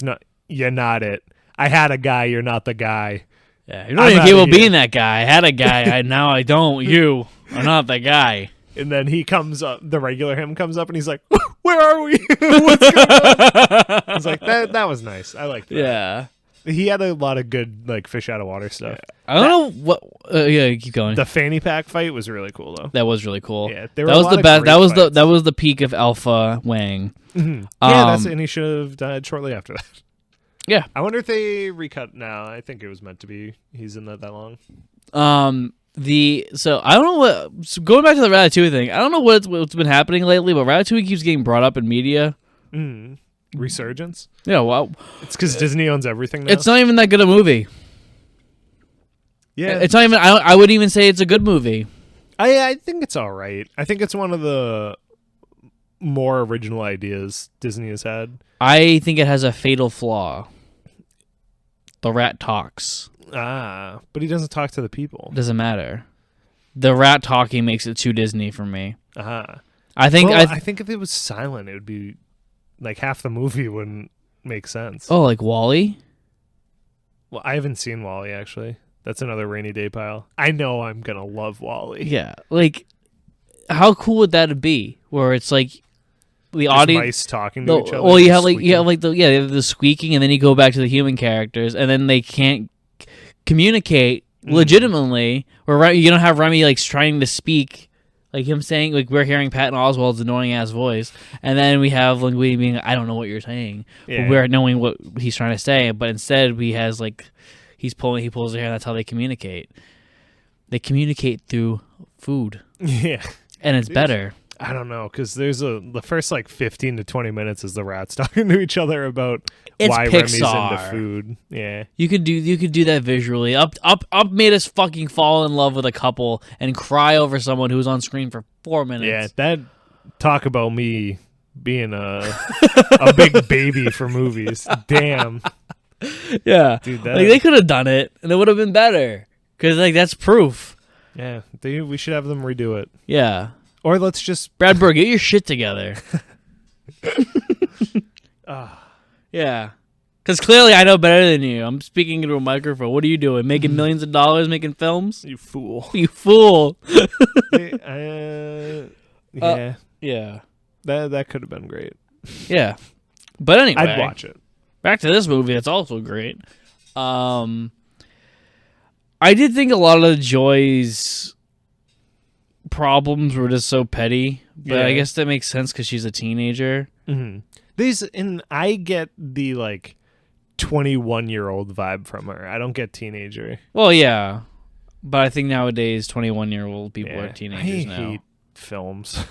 Speaker 2: you're not it. I had a guy, you're not the guy.
Speaker 1: Yeah, you're not even capable of being that guy. I had a guy, now I don't. You are not the guy.
Speaker 2: And then he comes up, the regular him comes up, and he's like, where are we? What's going on? I was like, that was nice. I liked that.
Speaker 1: Yeah.
Speaker 2: He had a lot of good, like, fish out of water stuff.
Speaker 1: Yeah. I don't know what... yeah, keep going.
Speaker 2: The fanny pack fight was really cool, though.
Speaker 1: That was really cool.
Speaker 2: Yeah,
Speaker 1: that was the best. That was the peak of Alpha Wang.
Speaker 2: Mm-hmm. Yeah, and he should have died shortly after that.
Speaker 1: Yeah.
Speaker 2: I wonder if they recut now. I think it was meant to be. He's in that long.
Speaker 1: So I don't know what. So going back to the Ratatouille thing, I don't know what's been happening lately, but Ratatouille keeps getting brought up in media.
Speaker 2: Resurgence.
Speaker 1: Yeah, well,
Speaker 2: it's because Disney owns everything now.
Speaker 1: It's not even that good a movie.
Speaker 2: Yeah,
Speaker 1: it's not even. I wouldn't even say it's a good movie.
Speaker 2: I think it's all right. I think it's one of the more original ideas Disney has had.
Speaker 1: I think it has a fatal flaw. The rat talks.
Speaker 2: But he doesn't talk to the people.
Speaker 1: Doesn't matter. The rat talking makes it too Disney for me.
Speaker 2: I think if it was silent, it would be like half the movie wouldn't make sense.
Speaker 1: Oh, like WALL-E?
Speaker 2: Well, I haven't seen WALL-E actually. That's another rainy day pile. I know I'm gonna love WALL-E.
Speaker 1: Yeah, like how cool would that be? Where it's like the
Speaker 2: Just
Speaker 1: audience
Speaker 2: mice talking to each other.
Speaker 1: Well, you have the squeaking, and then you go back to the human characters, and then they can't communicate legitimately. Or you don't have Remy like trying to speak, like him saying, like we're hearing Patton Oswalt's annoying ass voice, and then we have Linguini being, I don't know what you're saying, but we're knowing what he's trying to say. But instead, he has like he pulls her hair. And that's how they communicate. They communicate through food.
Speaker 2: Yeah,
Speaker 1: and it's better.
Speaker 2: I don't know, because there's the first like 15 to 20 minutes is the rats talking to each other about why Remy's into food. Yeah,
Speaker 1: you could do that visually. Up made us fucking fall in love with a couple and cry over someone who was on screen for 4 minutes.
Speaker 2: Yeah, that talk about me being a big baby for movies. Damn.
Speaker 1: Yeah,
Speaker 2: dude,
Speaker 1: like they could have done it and it would have been better because like that's proof.
Speaker 2: Yeah, we should have them redo it.
Speaker 1: Yeah.
Speaker 2: Or let's just...
Speaker 1: Brad Bird, get your shit together. Yeah. Because clearly I know better than you. I'm speaking into a microphone. What are you doing? Making millions of dollars making films?
Speaker 2: You fool.
Speaker 1: You fool.
Speaker 2: Yeah.
Speaker 1: Yeah.
Speaker 2: That could have been great.
Speaker 1: Yeah. But anyway.
Speaker 2: I'd watch it.
Speaker 1: Back to this movie. It's also great. I did think a lot of the Joy's problems were just so petty, but I guess that makes sense because she's a teenager.
Speaker 2: And I get the like 21-year-old vibe from her. I don't get teenager.
Speaker 1: Well, yeah, but I think nowadays 21-year-old people are teenagers now. I hate
Speaker 2: films.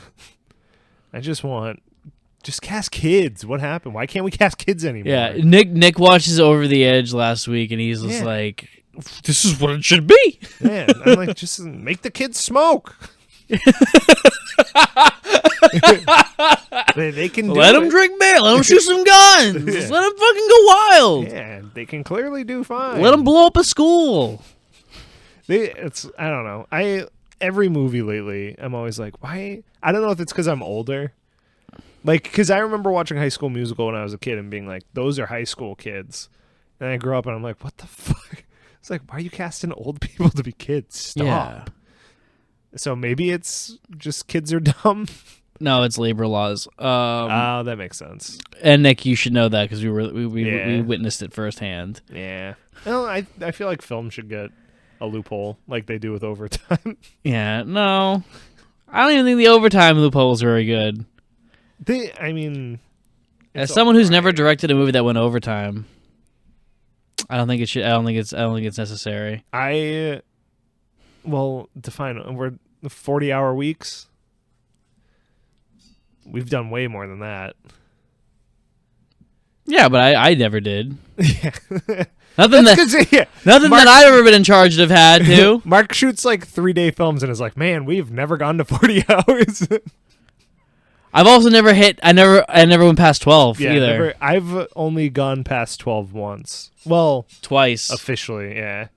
Speaker 2: I just cast kids. What happened? Why can't we cast kids anymore?
Speaker 1: Yeah, Nick watches Over the Edge last week, and he's just like, "This is what it should be."
Speaker 2: Man, I'm like, just make the kids smoke. they can
Speaker 1: let them drink beer. Let them shoot some guns. Let them fucking go wild.
Speaker 2: Yeah, they can clearly do fine.
Speaker 1: Let them blow up a school.
Speaker 2: I don't know. Every movie lately, I'm always like, why? I don't know if it's because I'm older. Like, because I remember watching High School Musical when I was a kid and being like, those are high school kids. And I grew up and I'm like, what the fuck? It's like, why are you casting old people to be kids? Stop. Yeah. So maybe it's just kids are dumb.
Speaker 1: No, it's labor laws.
Speaker 2: That makes sense.
Speaker 1: And Nick, you should know that because we witnessed it firsthand.
Speaker 2: Yeah. Well, I feel like film should get a loophole like they do with overtime.
Speaker 1: Yeah. No, I don't even think the overtime loophole is very good. As someone who's never directed a movie that went overtime, I don't think it should. I don't think it's necessary.
Speaker 2: Define. We're 40-hour weeks. We've done way more than that.
Speaker 1: Yeah, but I never did.
Speaker 2: Yeah.
Speaker 1: Nothing that I've ever been in charge of had to.
Speaker 2: Mark shoots like 3-day films and is like, man, we've never gone to 40 hours.
Speaker 1: I've also never hit. I never went past 12 either.
Speaker 2: I've only gone past 12 once. Well,
Speaker 1: twice
Speaker 2: officially. Yeah.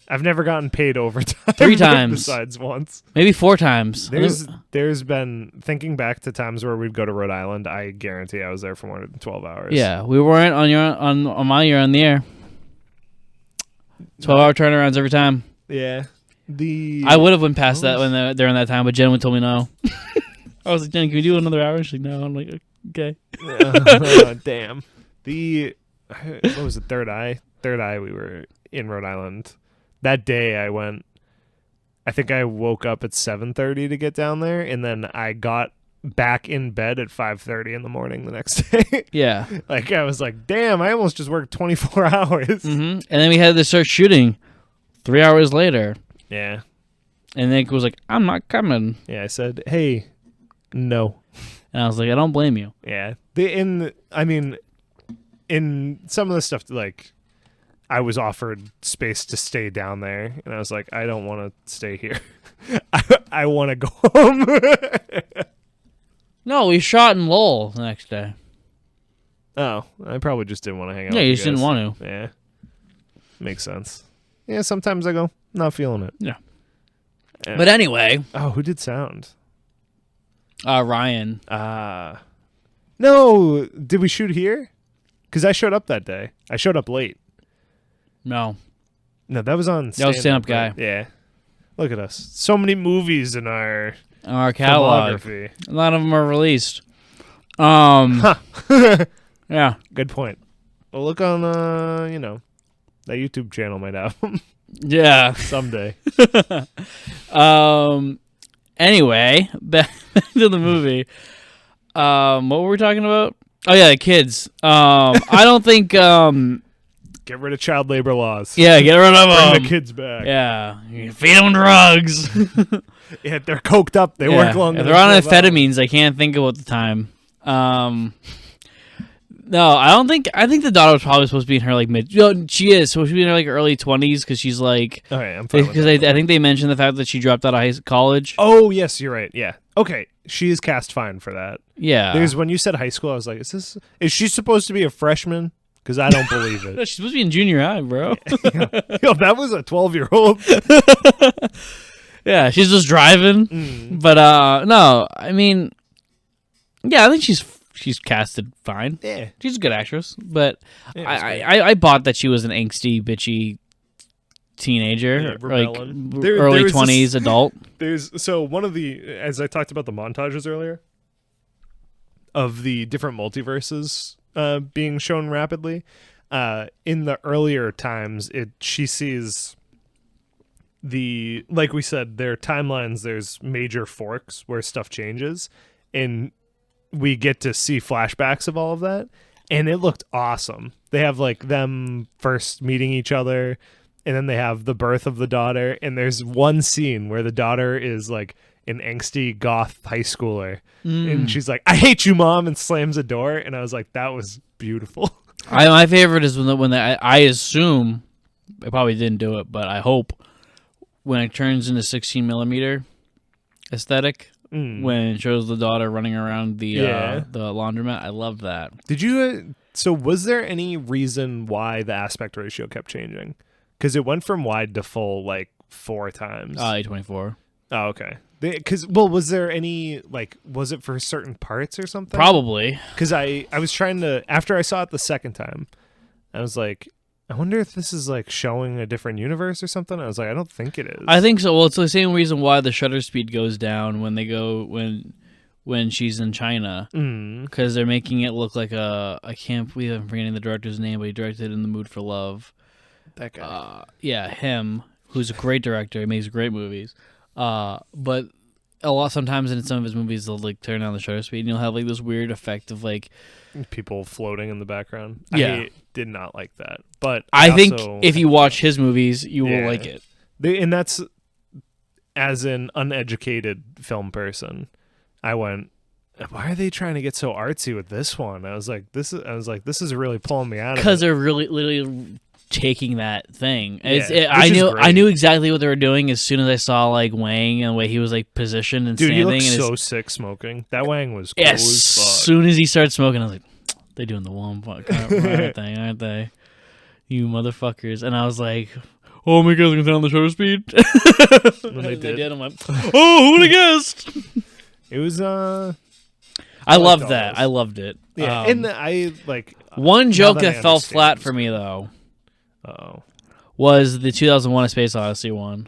Speaker 2: I've never gotten paid overtime.
Speaker 1: 3 times.
Speaker 2: Besides once.
Speaker 1: Maybe 4 times.
Speaker 2: There's been, thinking back to times where we'd go to Rhode Island, I guarantee I was there for more than 12 hours.
Speaker 1: Yeah, we weren't on my year on the air. 12-hour turnarounds every time.
Speaker 2: Yeah.
Speaker 1: I would have went past that when during that time, but Jen told me no. I was like, Jen, can we do another hour? She's like, no. I'm like, okay.
Speaker 2: Damn. What was it? Third Eye? Third Eye, we were in Rhode Island. That day I think I woke up at 7:30 to get down there, and then I got back in bed at 5:30 in the morning the next day.
Speaker 1: Yeah.
Speaker 2: Like, I was like, damn, I almost just worked 24 hours.
Speaker 1: Mm-hmm. And then we had to start shooting 3 hours later.
Speaker 2: Yeah.
Speaker 1: And Nick was like, I'm not coming.
Speaker 2: Yeah, I said, hey, no.
Speaker 1: And I was like, I don't blame you.
Speaker 2: Yeah. In some of the stuff, like, I was offered space to stay down there, and I was like, I don't want to stay here. I want to go home.
Speaker 1: No, we shot in Lowell the next day.
Speaker 2: Oh, I probably just didn't want to hang out.
Speaker 1: Yeah,
Speaker 2: with
Speaker 1: you just didn't
Speaker 2: guys.
Speaker 1: want to.
Speaker 2: Yeah, makes sense. Yeah, sometimes I go, not feeling it.
Speaker 1: Yeah. But anyway.
Speaker 2: Oh, who did sound?
Speaker 1: Ryan.
Speaker 2: No, did we shoot here? Because I showed up that day. I showed up late.
Speaker 1: No,
Speaker 2: that was on
Speaker 1: That was Stand-Up Guy.
Speaker 2: Right? Yeah. Look at us. So many movies in our
Speaker 1: catalog.
Speaker 2: filmography.
Speaker 1: A lot of them are released. Yeah.
Speaker 2: Good point. Well, look on, that YouTube channel might have them.
Speaker 1: Yeah.
Speaker 2: Someday.
Speaker 1: Anyway, back to the movie. What were we talking about? Oh yeah, the kids. I don't think.
Speaker 2: Get rid of child labor laws.
Speaker 1: Yeah, get rid of them.
Speaker 2: Bring the kids back.
Speaker 1: Yeah, you feed them drugs.
Speaker 2: Yeah, they're coked up. They work longer.
Speaker 1: If they're on amphetamines, I can't think of at the time. No, I don't think. I think the daughter was probably supposed to be in her mid. She is supposed to be in her early 20s because she's like.
Speaker 2: All right, I'm fine.
Speaker 1: Because I think they mentioned the fact that she dropped out of college.
Speaker 2: Oh yes, you're right. Yeah. Okay, she is cast fine for that.
Speaker 1: Yeah.
Speaker 2: There's when you said high school, I was like, is she supposed to be a freshman? Because I don't believe it.
Speaker 1: No, she's supposed to be in junior high, bro.
Speaker 2: Yo, that was a 12-year-old.
Speaker 1: Yeah, she's just driving. But no, I mean, yeah, I think she's casted fine.
Speaker 2: Yeah,
Speaker 1: she's a good actress. But
Speaker 2: yeah,
Speaker 1: I bought that she was an angsty, bitchy teenager, early 20s adult.
Speaker 2: There's one of the, as I talked about the montages earlier, of the different multiverses being shown rapidly. In the earlier times, she sees like we said, their timelines, there's major forks where stuff changes, and we get to see flashbacks of all of that, and it looked awesome. They have them first meeting each other, and then they have the birth of the daughter, and there's one scene where the daughter is an angsty goth high schooler, and she's like, I hate you, Mom, and slams a door, and I was like, that was beautiful.
Speaker 1: My favorite is when I assume, I probably didn't do it, but I hope, when it turns into 16 millimeter aesthetic, when it shows the daughter running around the laundromat. I love that.
Speaker 2: Did you? So was there any reason why the aspect ratio kept changing? Because it went from wide to full 4 times.
Speaker 1: A24.
Speaker 2: Oh, okay. Was there any was it for certain parts or something?
Speaker 1: Probably.
Speaker 2: Because I was trying to, after I saw it the second time, I was like, I wonder if this is showing a different universe or something. I was like, I don't think it is.
Speaker 1: I think so. Well, it's the same reason why the shutter speed goes down when when she's in China, because they're making it look like I can't believe I'm forgetting the director's name, but he directed In the Mood for Love.
Speaker 2: That guy.
Speaker 1: Yeah, him, who's a great director. He makes great movies. But sometimes in some of his movies they'll turn down the shutter speed and you'll have this weird effect of
Speaker 2: people floating in the background.
Speaker 1: Yeah.
Speaker 2: I did not like that. But
Speaker 1: I think if you watch his movies, you will like it.
Speaker 2: And that's, as an uneducated film person, I went, why are they trying to get so artsy with this one? I was like, this is really pulling me out of it.
Speaker 1: Because they're really literally taking that thing.
Speaker 2: I
Speaker 1: knew exactly what they were doing as soon as I saw Wang and the way he was positioned and standing.
Speaker 2: Dude, he looked so sick smoking. That Wang was cool as fuck.
Speaker 1: As soon as he started smoking, I was like, they're doing the one fuck, aren't they? You motherfuckers. And I was like, oh my god, they're gonna turn on the shutter speed.
Speaker 2: And they did.
Speaker 1: I'm like, oh, who would have guessed?
Speaker 2: It was
Speaker 1: I loved that. I loved it.
Speaker 2: Yeah, and I
Speaker 1: one joke that fell flat for me though. Was the 2001: A Space Odyssey one?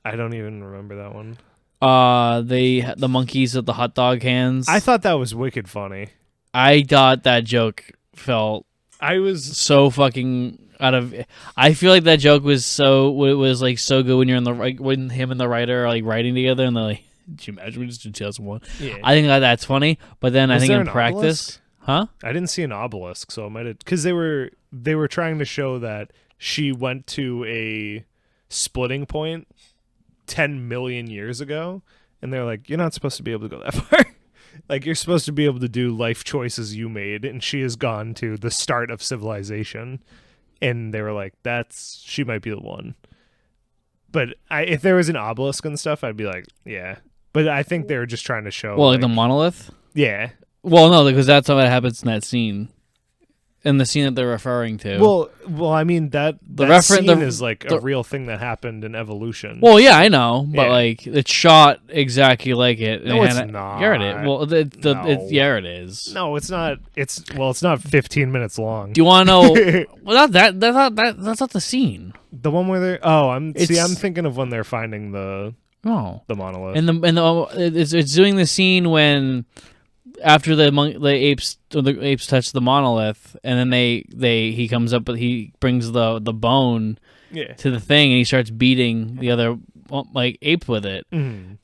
Speaker 2: I don't even remember that one.
Speaker 1: The monkeys with the hot dog hands.
Speaker 2: I thought that was wicked funny.
Speaker 1: I thought that joke felt. I was so fucking out of. I feel like that joke was so good when you're in the when him and the writer are writing together and they're like, did you imagine we just did 2001? Yeah. I think that's funny, but then I think in practice,
Speaker 2: obelisk? I didn't see an obelisk, so it might have, because they were trying to show that she went to a splitting point 10 million years ago, and they're like, you're not supposed to be able to go that far. You're supposed to be able to do life choices you made, and she has gone to the start of civilization. and they were like, she might be the one. But if there was an obelisk and stuff, I'd be like, yeah. But I think they were just trying to show.
Speaker 1: Well, like the monolith?
Speaker 2: Yeah.
Speaker 1: Well, no, because that's what happens in that scene. In the scene that they're referring to.
Speaker 2: Well, I mean that scene is like a real thing that happened in evolution.
Speaker 1: Well, yeah, I know, but like it's shot exactly like it.
Speaker 2: No, it's not.
Speaker 1: Yeah, it is. Well, yeah, it is.
Speaker 2: No, it's not. It's not 15 minutes long.
Speaker 1: Do you want to know? Well, that's not the scene.
Speaker 2: The one where they're. Oh, I'm thinking of when they're finding the monolith.
Speaker 1: And it's doing the scene when. After the apes touch the monolith, and then he comes up, but he brings the bone to the thing, and he starts beating the other ape with it, and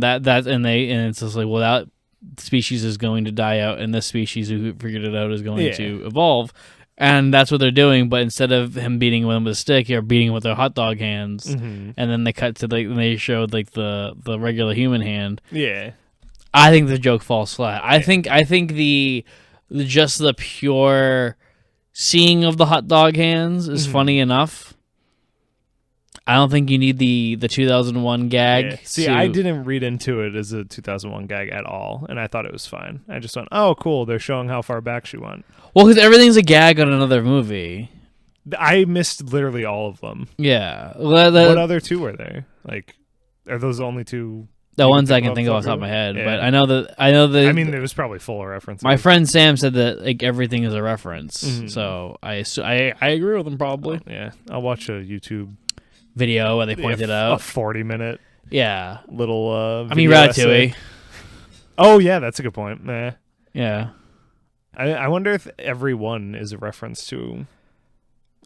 Speaker 1: it's just like, well, that species is going to die out, and this species who figured it out is going to evolve, and that's what they're doing. But instead of him beating them with a stick, they're beating him with their hot dog hands, and then they cut to they showed like the regular human hand.
Speaker 2: Yeah.
Speaker 1: I think the joke falls flat. I think the pure seeing of the hot dog hands is funny enough. I don't think you need the 2001 gag.
Speaker 2: Yeah. See, I didn't read into it as a 2001 gag at all, and I thought it was fine. I just went, oh, cool, they're showing how far back she went.
Speaker 1: Well, because everything's a gag on another movie.
Speaker 2: I missed literally all of them.
Speaker 1: Yeah.
Speaker 2: What other two were there? Like, are those the only two?
Speaker 1: The ones I can think of off the top of my head, but I know that. I
Speaker 2: mean, it was probably full of references.
Speaker 1: My friend Sam said that like everything is a reference, so I agree with him probably.
Speaker 2: Oh, yeah, I'll watch a YouTube
Speaker 1: video where they point it out.
Speaker 2: A 40-minute,
Speaker 1: little.
Speaker 2: I mean, Ratatouille. Oh yeah, that's a good point.
Speaker 1: Yeah.
Speaker 2: I wonder if every one is a reference to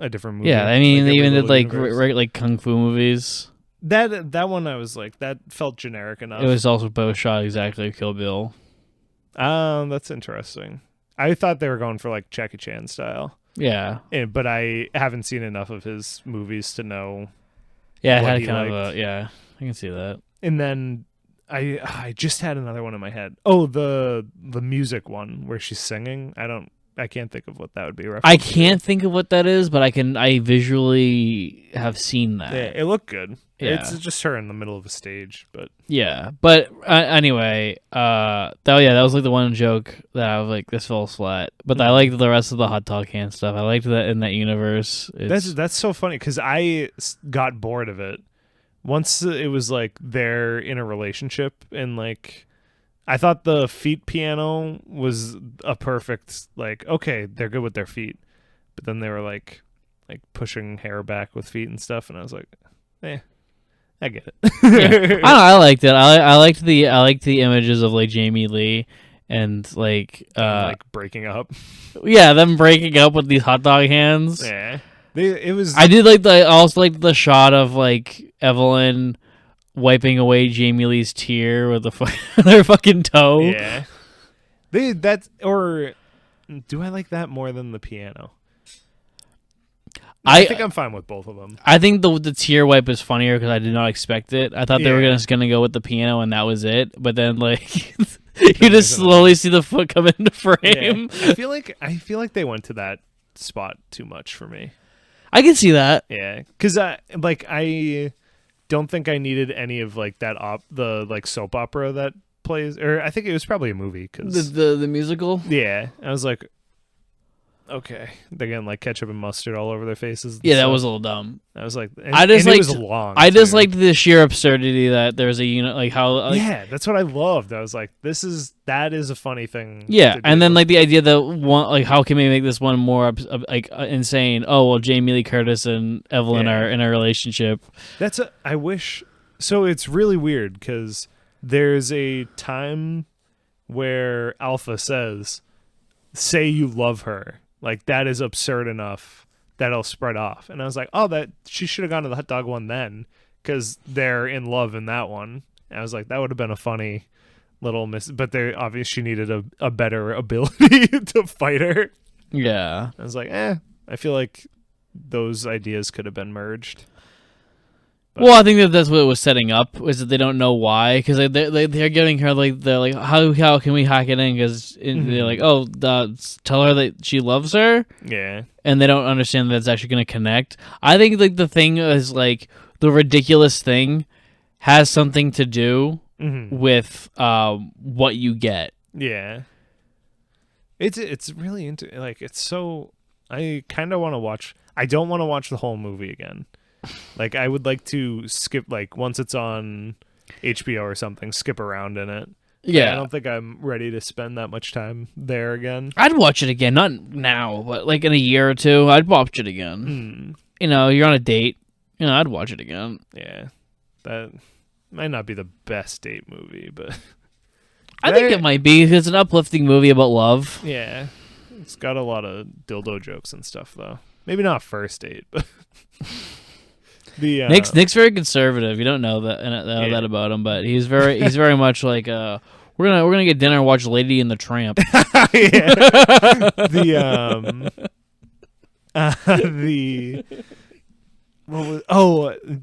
Speaker 2: a different movie.
Speaker 1: Yeah, I mean, they even did like kung fu movies.
Speaker 2: That one I was like, that felt generic enough.
Speaker 1: It was also both shot exactly like Kill Bill.
Speaker 2: That's interesting. I thought they were going for like Jackie Chan style.
Speaker 1: Yeah.
Speaker 2: But I haven't seen enough of his movies to know.
Speaker 1: Yeah, it had kind of I can see that.
Speaker 2: And then I just had another one in my head. Oh, the music one where she's singing. I can't think of what that would be.
Speaker 1: I can't think of what that is, but I visually have seen that.
Speaker 2: Yeah, it looked good.
Speaker 1: Yeah.
Speaker 2: It's just her in the middle of a stage, but
Speaker 1: yeah. But anyway, that was like the one joke that I was like, this falls flat. But I liked the rest of the hot dog hand stuff. I liked that in that universe.
Speaker 2: That's so funny because I got bored of it once it was like they're in a relationship, and like I thought the feet piano was a perfect like, okay, they're good with their feet, but then they were like pushing hair back with feet and stuff, and I was like, I get it.
Speaker 1: Yeah. I liked it. I liked the images of like Jamie Lee and like
Speaker 2: breaking up.
Speaker 1: Yeah, them breaking up with these hot dog hands.
Speaker 2: Yeah, it was.
Speaker 1: I did like I also liked the shot of like Evelyn wiping away Jamie Lee's tear with their fucking toe.
Speaker 2: Yeah, or do I like that more than the piano? I think I'm fine with both of them.
Speaker 1: I think the tear wipe is funnier because I did not expect it. I thought they were just gonna go with the piano and that was it. But then like you just slowly see the foot come into frame.
Speaker 2: Yeah. I feel like they went to that spot too much for me.
Speaker 1: I can see that.
Speaker 2: Yeah, because I don't think I needed any of like that the like soap opera that plays, or I think it was probably a movie because
Speaker 1: the musical.
Speaker 2: Yeah, I was like, okay, they're getting like ketchup and mustard all over their faces.
Speaker 1: Yeah, that was a little dumb.
Speaker 2: I was like,
Speaker 1: it was
Speaker 2: long.
Speaker 1: I just liked the sheer absurdity that there's a unit like how. Like,
Speaker 2: yeah, that's what I loved. I was like, that is a funny thing.
Speaker 1: Yeah, and then like the idea that one like how can we make this one more insane? Oh well, Jamie Lee Curtis and Evelyn are in a relationship.
Speaker 2: I wish. So it's really weird because there's a time where Alpha says, "Say you love her." Like, that is absurd enough that it'll spread off. And I was like, oh, that she should have gone to the hot dog one then, because they're in love in that one. And I was like, that would have been a funny little miss. But they obviously she needed a better ability to fight her.
Speaker 1: Yeah.
Speaker 2: I was like, I feel like those ideas could have been merged. But,
Speaker 1: well, I think that's what it was setting up, was that they don't know why, because they're giving her they're like, how can we hack it in? Because they're like, tell her that she loves her.
Speaker 2: Yeah.
Speaker 1: And they don't understand that it's actually going to connect. I think the thing is like the ridiculous thing has something to do with what you get.
Speaker 2: Yeah. It's really it's so. I kind of want to watch. I don't want to watch the whole movie again. Like, I would like to skip, like, once it's on HBO or something, skip around in it.
Speaker 1: Yeah.
Speaker 2: I don't think I'm ready to spend that much time there again.
Speaker 1: I'd watch it again, not now, but like in a year or two, I'd watch it again. You know, you're on a date. You know, I'd watch it again.
Speaker 2: Yeah. That might not be the best date movie, but
Speaker 1: I think it might be. It's an uplifting movie about love.
Speaker 2: Yeah. It's got a lot of dildo jokes and stuff, though. Maybe not first date, but
Speaker 1: Nick's very conservative. You don't know that about him, but he's very much like we're gonna get dinner and watch Lady and the Tramp.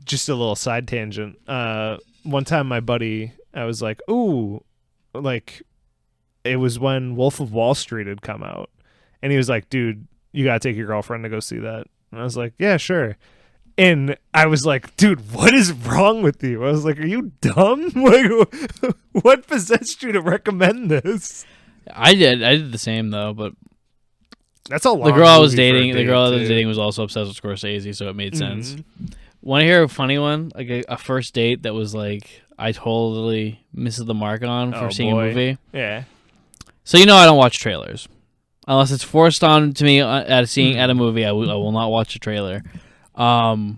Speaker 2: Just a little side tangent. One time my buddy, I was like, ooh, like, it was when Wolf of Wall Street had come out, and he was like, dude, you gotta take your girlfriend to go see that. And I was like, yeah, sure. And I was like, dude, what is wrong with you? I was like, are you dumb? Like, what possessed you to recommend this?
Speaker 1: I did the same though, but
Speaker 2: that's a long
Speaker 1: the girl I was
Speaker 2: movie
Speaker 1: dating.
Speaker 2: for a
Speaker 1: The girl I
Speaker 2: date,
Speaker 1: was
Speaker 2: too.
Speaker 1: dating was also obsessed with Scorsese, so it made sense. Want to hear a funny one? Like a first date that was like I totally missed the mark on for seeing a movie.
Speaker 2: Yeah.
Speaker 1: So you know I don't watch trailers unless it's forced on to me at a movie. I will not watch a trailer. But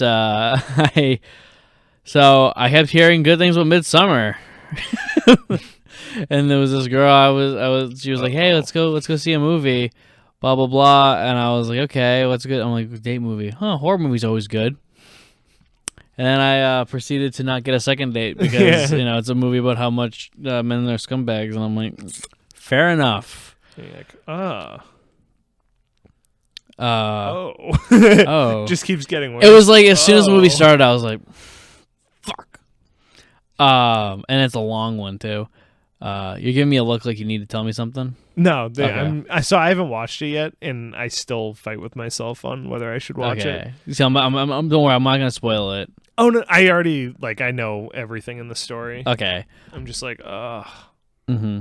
Speaker 1: I kept hearing good things about Midsummer. And there was this girl she was like, hey, let's go see a movie, blah blah blah, and I was like, okay, what's good? I'm like, date movie, horror movie's always good. And then I proceeded to not get a second date because it's a movie about how much men are scumbags, and I'm like, fair enough.
Speaker 2: And you're like, just keeps getting worse.
Speaker 1: It was like as soon as the movie started, I was like, fuck. And it's a long one too. You're giving me a look like you need to tell me something.
Speaker 2: No,
Speaker 1: Okay.
Speaker 2: I haven't watched it yet, and I still fight with myself on whether I should watch it.
Speaker 1: So I'm don't worry, I'm not gonna spoil it.
Speaker 2: Oh no, I already I know everything in the story.
Speaker 1: Okay.
Speaker 2: I'm just like, ugh.
Speaker 1: Mm-hmm.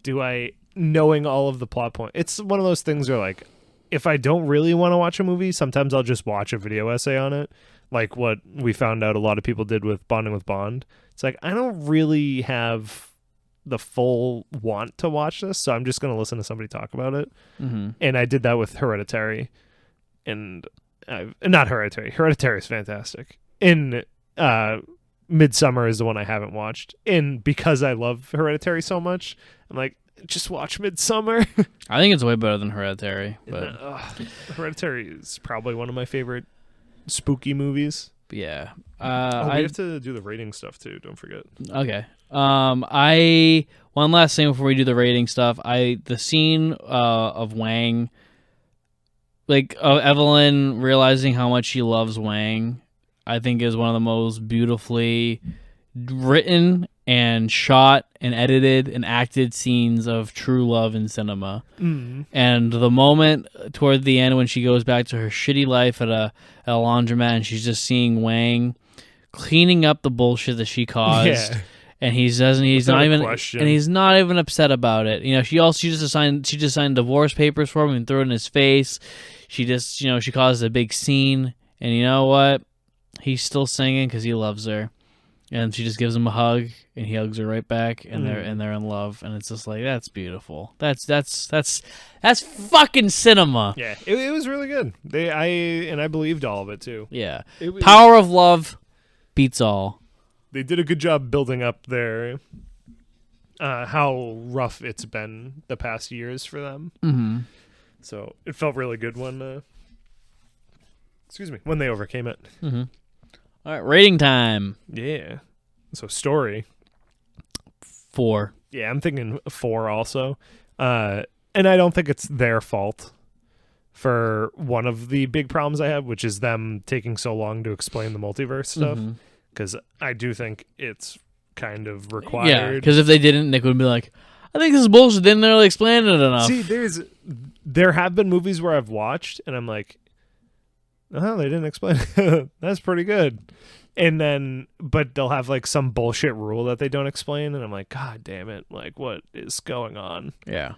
Speaker 2: Do I, knowing all of the plot points? It's one of those things where, like, if I don't really want to watch a movie, sometimes I'll just watch a video essay on it, like what we found out a lot of people did with Bonding with Bond. It's like, I don't really have the full want to watch this, so I'm just going to listen to somebody talk about it.
Speaker 1: Mm-hmm.
Speaker 2: And I did that with Hereditary, and not Hereditary. Hereditary is fantastic. In Midsummer is the one I haven't watched, and because I love Hereditary so much, I'm like, just watch Midsummer.
Speaker 1: I think it's way better than Hereditary. But
Speaker 2: Hereditary is probably one of my favorite spooky movies.
Speaker 1: yeah.
Speaker 2: We have to do the rating stuff too. Don't forget.
Speaker 1: Okay. One last thing before we do the rating stuff. The scene of Wang, like Evelyn realizing how much she loves Wang, I think is one of the most beautifully written and shot and edited and acted scenes of true love in cinema. And the moment toward the end when she goes back to her shitty life at a laundromat and she's just seeing Wang cleaning up the bullshit that she caused. And he's not even upset about it. You know, she just signed divorce papers for him and threw it in his face. She just, she caused a big scene, and you know what? He's still singing because he loves her. And she just gives him a hug, and he hugs her right back, and they're in love, and it's just like, that's beautiful. That's fucking cinema.
Speaker 2: Yeah, it was really good. I believed all of it too.
Speaker 1: Yeah, power of love beats all.
Speaker 2: They did a good job building up their how rough it's been the past years for them.
Speaker 1: Mm-hmm.
Speaker 2: So it felt really good when they overcame it.
Speaker 1: Mm-hmm. All right, rating time.
Speaker 2: Yeah. So story
Speaker 1: 4.
Speaker 2: Yeah, I'm thinking 4 also. And I don't think it's their fault. for one of the big problems I have, which is them taking so long to explain the multiverse stuff. Because I do think it's kind of required.
Speaker 1: Yeah, because if they didn't, Nick would be like, I think this is bullshit. Didn't really explain it enough.
Speaker 2: See, there have been movies where I've watched and I'm like, oh, they didn't explain it. That's pretty good. And then, but they'll have like some bullshit rule that they don't explain, and I'm like, God damn it! Like, what is going on?
Speaker 1: Yeah.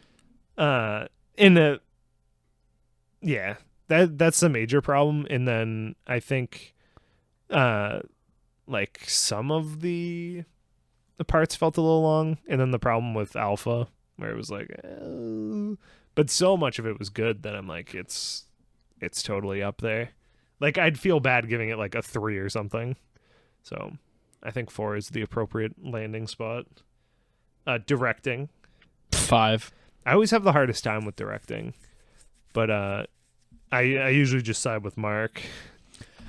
Speaker 2: Yeah, that's the major problem. And then I think, like some of the parts felt a little long, and then the problem with Alpha, where it was like, but so much of it was good that I'm like, it's totally up there. Like, I'd feel bad giving it like a 3 or something. So I think 4 is the appropriate landing spot. Directing.
Speaker 1: 5.
Speaker 2: I always have the hardest time with directing. But I usually just side with Mark.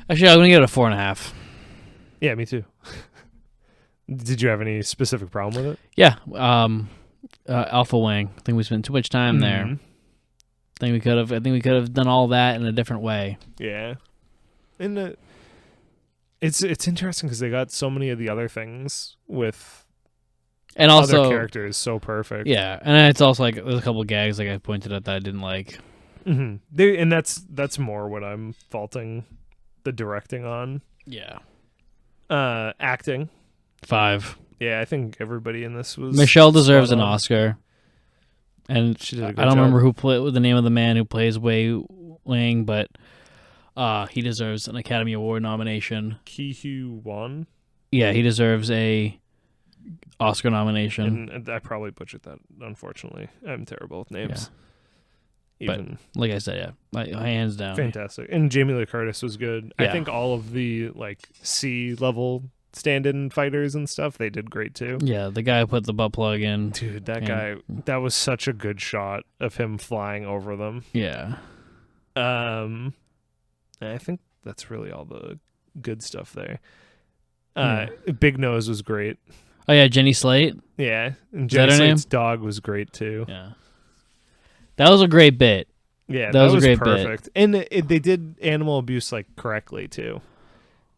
Speaker 1: Actually, I'm going to give it a 4.5.
Speaker 2: Yeah, me too. Did you have any specific problem with it?
Speaker 1: Yeah. Alpha Wing. I think we spent too much time there. I think we could have done all that in a different way.
Speaker 2: Yeah. And it's interesting because they got so many of the other things with
Speaker 1: and also
Speaker 2: other characters so perfect.
Speaker 1: Yeah, and it's also like there's a couple of gags like I pointed out that I didn't like.
Speaker 2: And that's more what I'm faulting the directing on.
Speaker 1: Yeah.
Speaker 2: Acting.
Speaker 1: 5.
Speaker 2: Yeah, I think everybody in this was.
Speaker 1: Michelle deserves an Oscar. And
Speaker 2: she did a good
Speaker 1: I don't
Speaker 2: job.
Speaker 1: remember the name of the man who plays Wei Wing, but he deserves an Academy Award nomination.
Speaker 2: Ki-Hu Wan?
Speaker 1: Yeah, he deserves a Oscar nomination.
Speaker 2: And I probably butchered that, unfortunately. I'm terrible with names.
Speaker 1: Yeah. But, like I said, yeah, hands down.
Speaker 2: Fantastic. And Jamie Lee Curtis was good.
Speaker 1: Yeah.
Speaker 2: I think all of the, like, C-level stand-in fighters and stuff, they did great, too.
Speaker 1: Yeah, the guy who put the butt plug in.
Speaker 2: Dude, that guy, that was such a good shot of him flying over them.
Speaker 1: Yeah.
Speaker 2: I think that's really all the good stuff there. Big Nose was great.
Speaker 1: Oh, yeah, Jenny Slate?
Speaker 2: Yeah. And
Speaker 1: Is that
Speaker 2: Jenny
Speaker 1: her
Speaker 2: Slate's
Speaker 1: name?
Speaker 2: dog was great, too.
Speaker 1: Yeah. That was a great bit.
Speaker 2: Yeah,
Speaker 1: that was a great
Speaker 2: perfect. Bit. And they did animal abuse, like, correctly, too.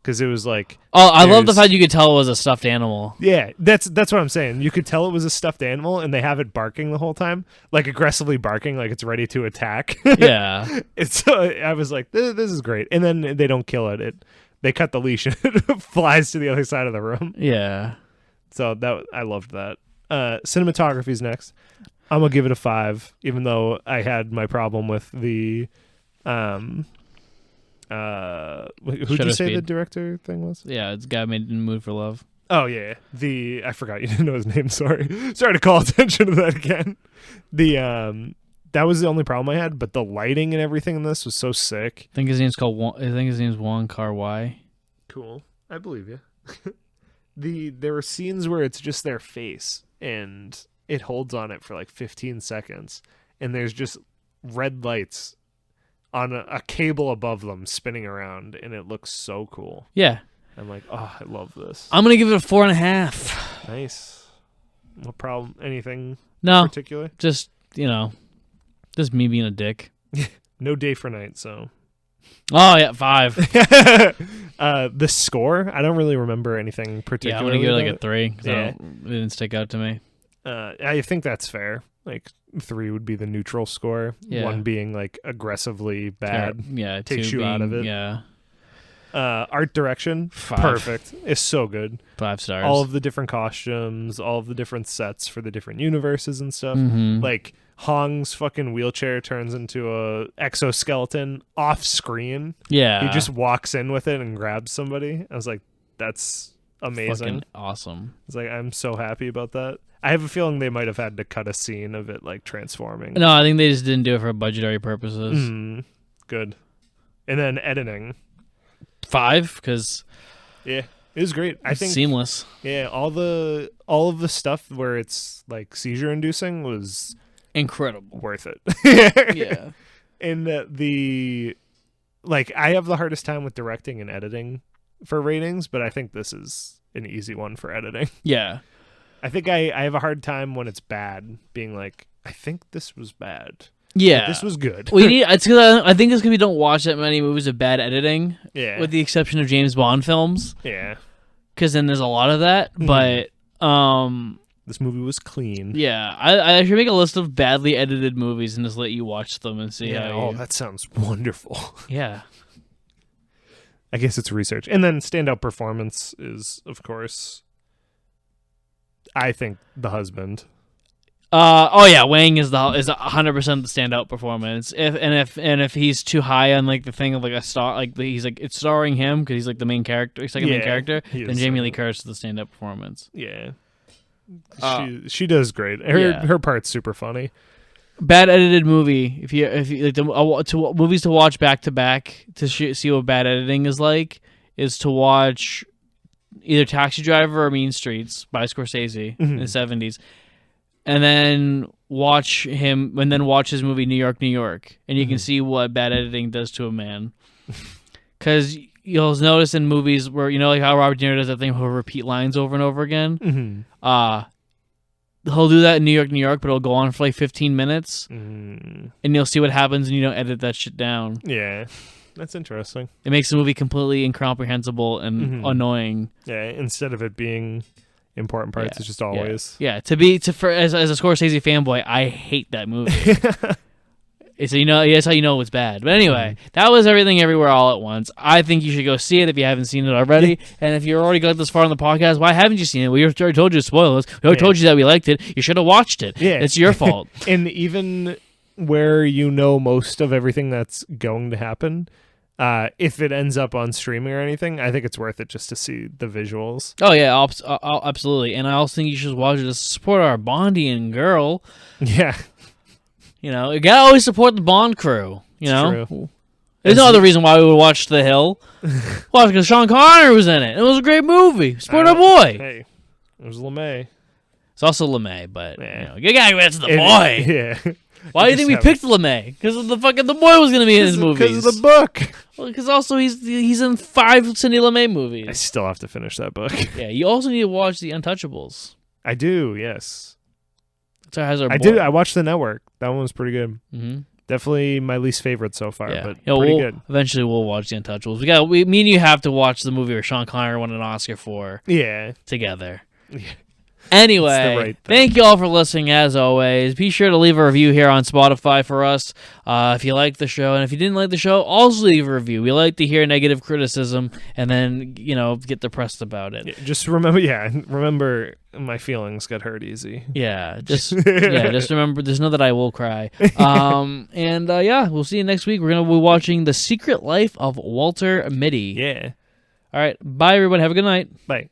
Speaker 2: Because it was like...
Speaker 1: Oh, I love the fact you could tell it was a stuffed animal.
Speaker 2: Yeah, that's what I'm saying. You could tell it was a stuffed animal, and they have it barking the whole time. Like, aggressively barking, like it's ready to attack.
Speaker 1: Yeah.
Speaker 2: I was like, this is great. And then they don't kill it. They cut the leash, and it flies to the other side of the room.
Speaker 1: Yeah.
Speaker 2: So I loved that. Cinematography's next. I'm going to give it a 5, even though I had my problem with the... who'd you say the director thing was?
Speaker 1: Yeah, it's guy made in Mood for Love.
Speaker 2: Oh yeah, I forgot you didn't know his name. Sorry to call attention to that again. That was the only problem I had, but the lighting and everything in this was so sick.
Speaker 1: I think his name's Wong Kar-wai.
Speaker 2: Cool, I believe you. There were scenes where it's just their face and it holds on it for like 15 seconds, and there's just red lights on a cable above them spinning around, and it looks so cool.
Speaker 1: Yeah.
Speaker 2: I'm like, oh, I love this.
Speaker 1: I'm going to give it a 4.5.
Speaker 2: Nice. What problem? Anything
Speaker 1: No,
Speaker 2: particular?
Speaker 1: just me being a dick.
Speaker 2: No Day for Night, so.
Speaker 1: Oh, yeah, 5.
Speaker 2: The score, I don't really remember anything particular.
Speaker 1: Yeah, I'm going to give it like a 3.
Speaker 2: Yeah.
Speaker 1: It didn't stick out to me.
Speaker 2: I think that's fair. Like, 3 would be the neutral score.
Speaker 1: Yeah.
Speaker 2: 1 being, like, aggressively bad.
Speaker 1: Yeah.
Speaker 2: Takes you out of it.
Speaker 1: Yeah.
Speaker 2: Art direction,
Speaker 1: 5.
Speaker 2: Perfect. It's so good.
Speaker 1: 5 stars.
Speaker 2: All of the different costumes, all of the different sets for the different universes and stuff.
Speaker 1: Mm-hmm.
Speaker 2: Like, Hong's fucking wheelchair turns into a exoskeleton off screen.
Speaker 1: Yeah.
Speaker 2: He just walks in with it and grabs somebody. I was like, that's amazing.
Speaker 1: Fucking awesome.
Speaker 2: It's like, I'm so happy about that. I have a feeling they might have had to cut a scene of it, like, transforming.
Speaker 1: No, I think they just didn't do it for budgetary purposes.
Speaker 2: Good. And then editing.
Speaker 1: 5, because...
Speaker 2: Yeah, it was great. I think
Speaker 1: seamless.
Speaker 2: Yeah, all of the stuff where it's, like, seizure-inducing was...
Speaker 1: incredible.
Speaker 2: Worth it.
Speaker 1: Yeah.
Speaker 2: And I have the hardest time with directing and editing for ratings, but I think this is an easy one for editing.
Speaker 1: Yeah.
Speaker 2: I think I have a hard time when it's bad, being like, I think this was bad.
Speaker 1: Yeah,
Speaker 2: Like, this was good.
Speaker 1: we need. It's because I think it's because we don't watch that many movies of bad editing.
Speaker 2: Yeah.
Speaker 1: With the exception of James Bond films.
Speaker 2: Yeah.
Speaker 1: Because then there's a lot of that, but
Speaker 2: this movie was clean.
Speaker 1: yeah, I should make a list of badly edited movies and just let you watch them and see
Speaker 2: Yeah.
Speaker 1: how.
Speaker 2: Oh, that sounds wonderful.
Speaker 1: Yeah.
Speaker 2: I guess it's research, and then standout performance is, of course, I think the husband.
Speaker 1: Wang is 100% the standout performance. If he's too high on like the thing of like a star, like he's like it's starring him because he's like the main character, main character. Then Jamie Lee Curtis is the standout performance.
Speaker 2: Yeah, she does great. Her part's super funny.
Speaker 1: Bad edited movie. If you like movies to watch back to back to see what bad editing is like, is to watch either Taxi Driver or Mean Streets by Scorsese in the 70s. And then watch his movie New York, New York, and you can see what bad editing does to a man. Because you'll notice in movies where like how Robert De Niro does that thing, he'll repeat lines over and over again. He'll do that in New York, New York, but it'll go on for like 15 minutes, and you'll see what happens, and you don't edit that shit down.
Speaker 2: Yeah, that's interesting.
Speaker 1: It makes the movie completely incomprehensible and annoying.
Speaker 2: Yeah, instead of it being important parts, it's just always.
Speaker 1: Yeah. As a Scorsese fanboy, I hate that movie. So that's how you know it's bad. But anyway, that was Everything Everywhere All at Once. I think you should go see it if you haven't seen it already. And if you already got this far in the podcast, why haven't you seen it? We already told you spoilers. We already told you that we liked it. You should have watched it. Yeah. It's your fault.
Speaker 2: And even where most of everything that's going to happen, if it ends up on streaming or anything, I think it's worth it just to see the visuals.
Speaker 1: Oh, yeah, absolutely. And I also think you should watch it to support our Bondian girl.
Speaker 2: Yeah.
Speaker 1: You gotta always support the Bond crew.
Speaker 2: True.
Speaker 1: There's no other reason why we would watch The Hill. Well, because Sean Connery was in it. It was a great movie. Support our boy.
Speaker 2: Hey, it was LeMay.
Speaker 1: It's also LeMay, but you gotta go to the boy.
Speaker 2: Yeah.
Speaker 1: Why do you think we picked LeMay? Because of the boy was gonna be in his movies.
Speaker 2: Because of the book.
Speaker 1: Well, because also he's in 5 Sidney LeMay movies.
Speaker 2: I still have to finish that book.
Speaker 1: Yeah, you also need to watch The Untouchables.
Speaker 2: I do. Yes.
Speaker 1: I
Speaker 2: did. I watched The Network. That one was pretty good.
Speaker 1: Mm-hmm.
Speaker 2: Definitely my least favorite so far, but pretty good.
Speaker 1: Eventually, we'll watch The Untouchables. Me and you have to watch the movie where Sean Connery won an Oscar for.
Speaker 2: Yeah.
Speaker 1: Together.
Speaker 2: Yeah.
Speaker 1: Anyway, thank you all for listening as always. Be sure to leave a review here on Spotify for us if you like the show. And if you didn't like the show, also leave a review. We like to hear negative criticism and then, get depressed about it.
Speaker 2: Yeah, just remember my feelings get hurt easy.
Speaker 1: Yeah, just remember, just know that I will cry. We'll see you next week. We're going to be watching The Secret Life of Walter Mitty.
Speaker 2: Yeah.
Speaker 1: All right, bye everybody. Have a good night.
Speaker 2: Bye.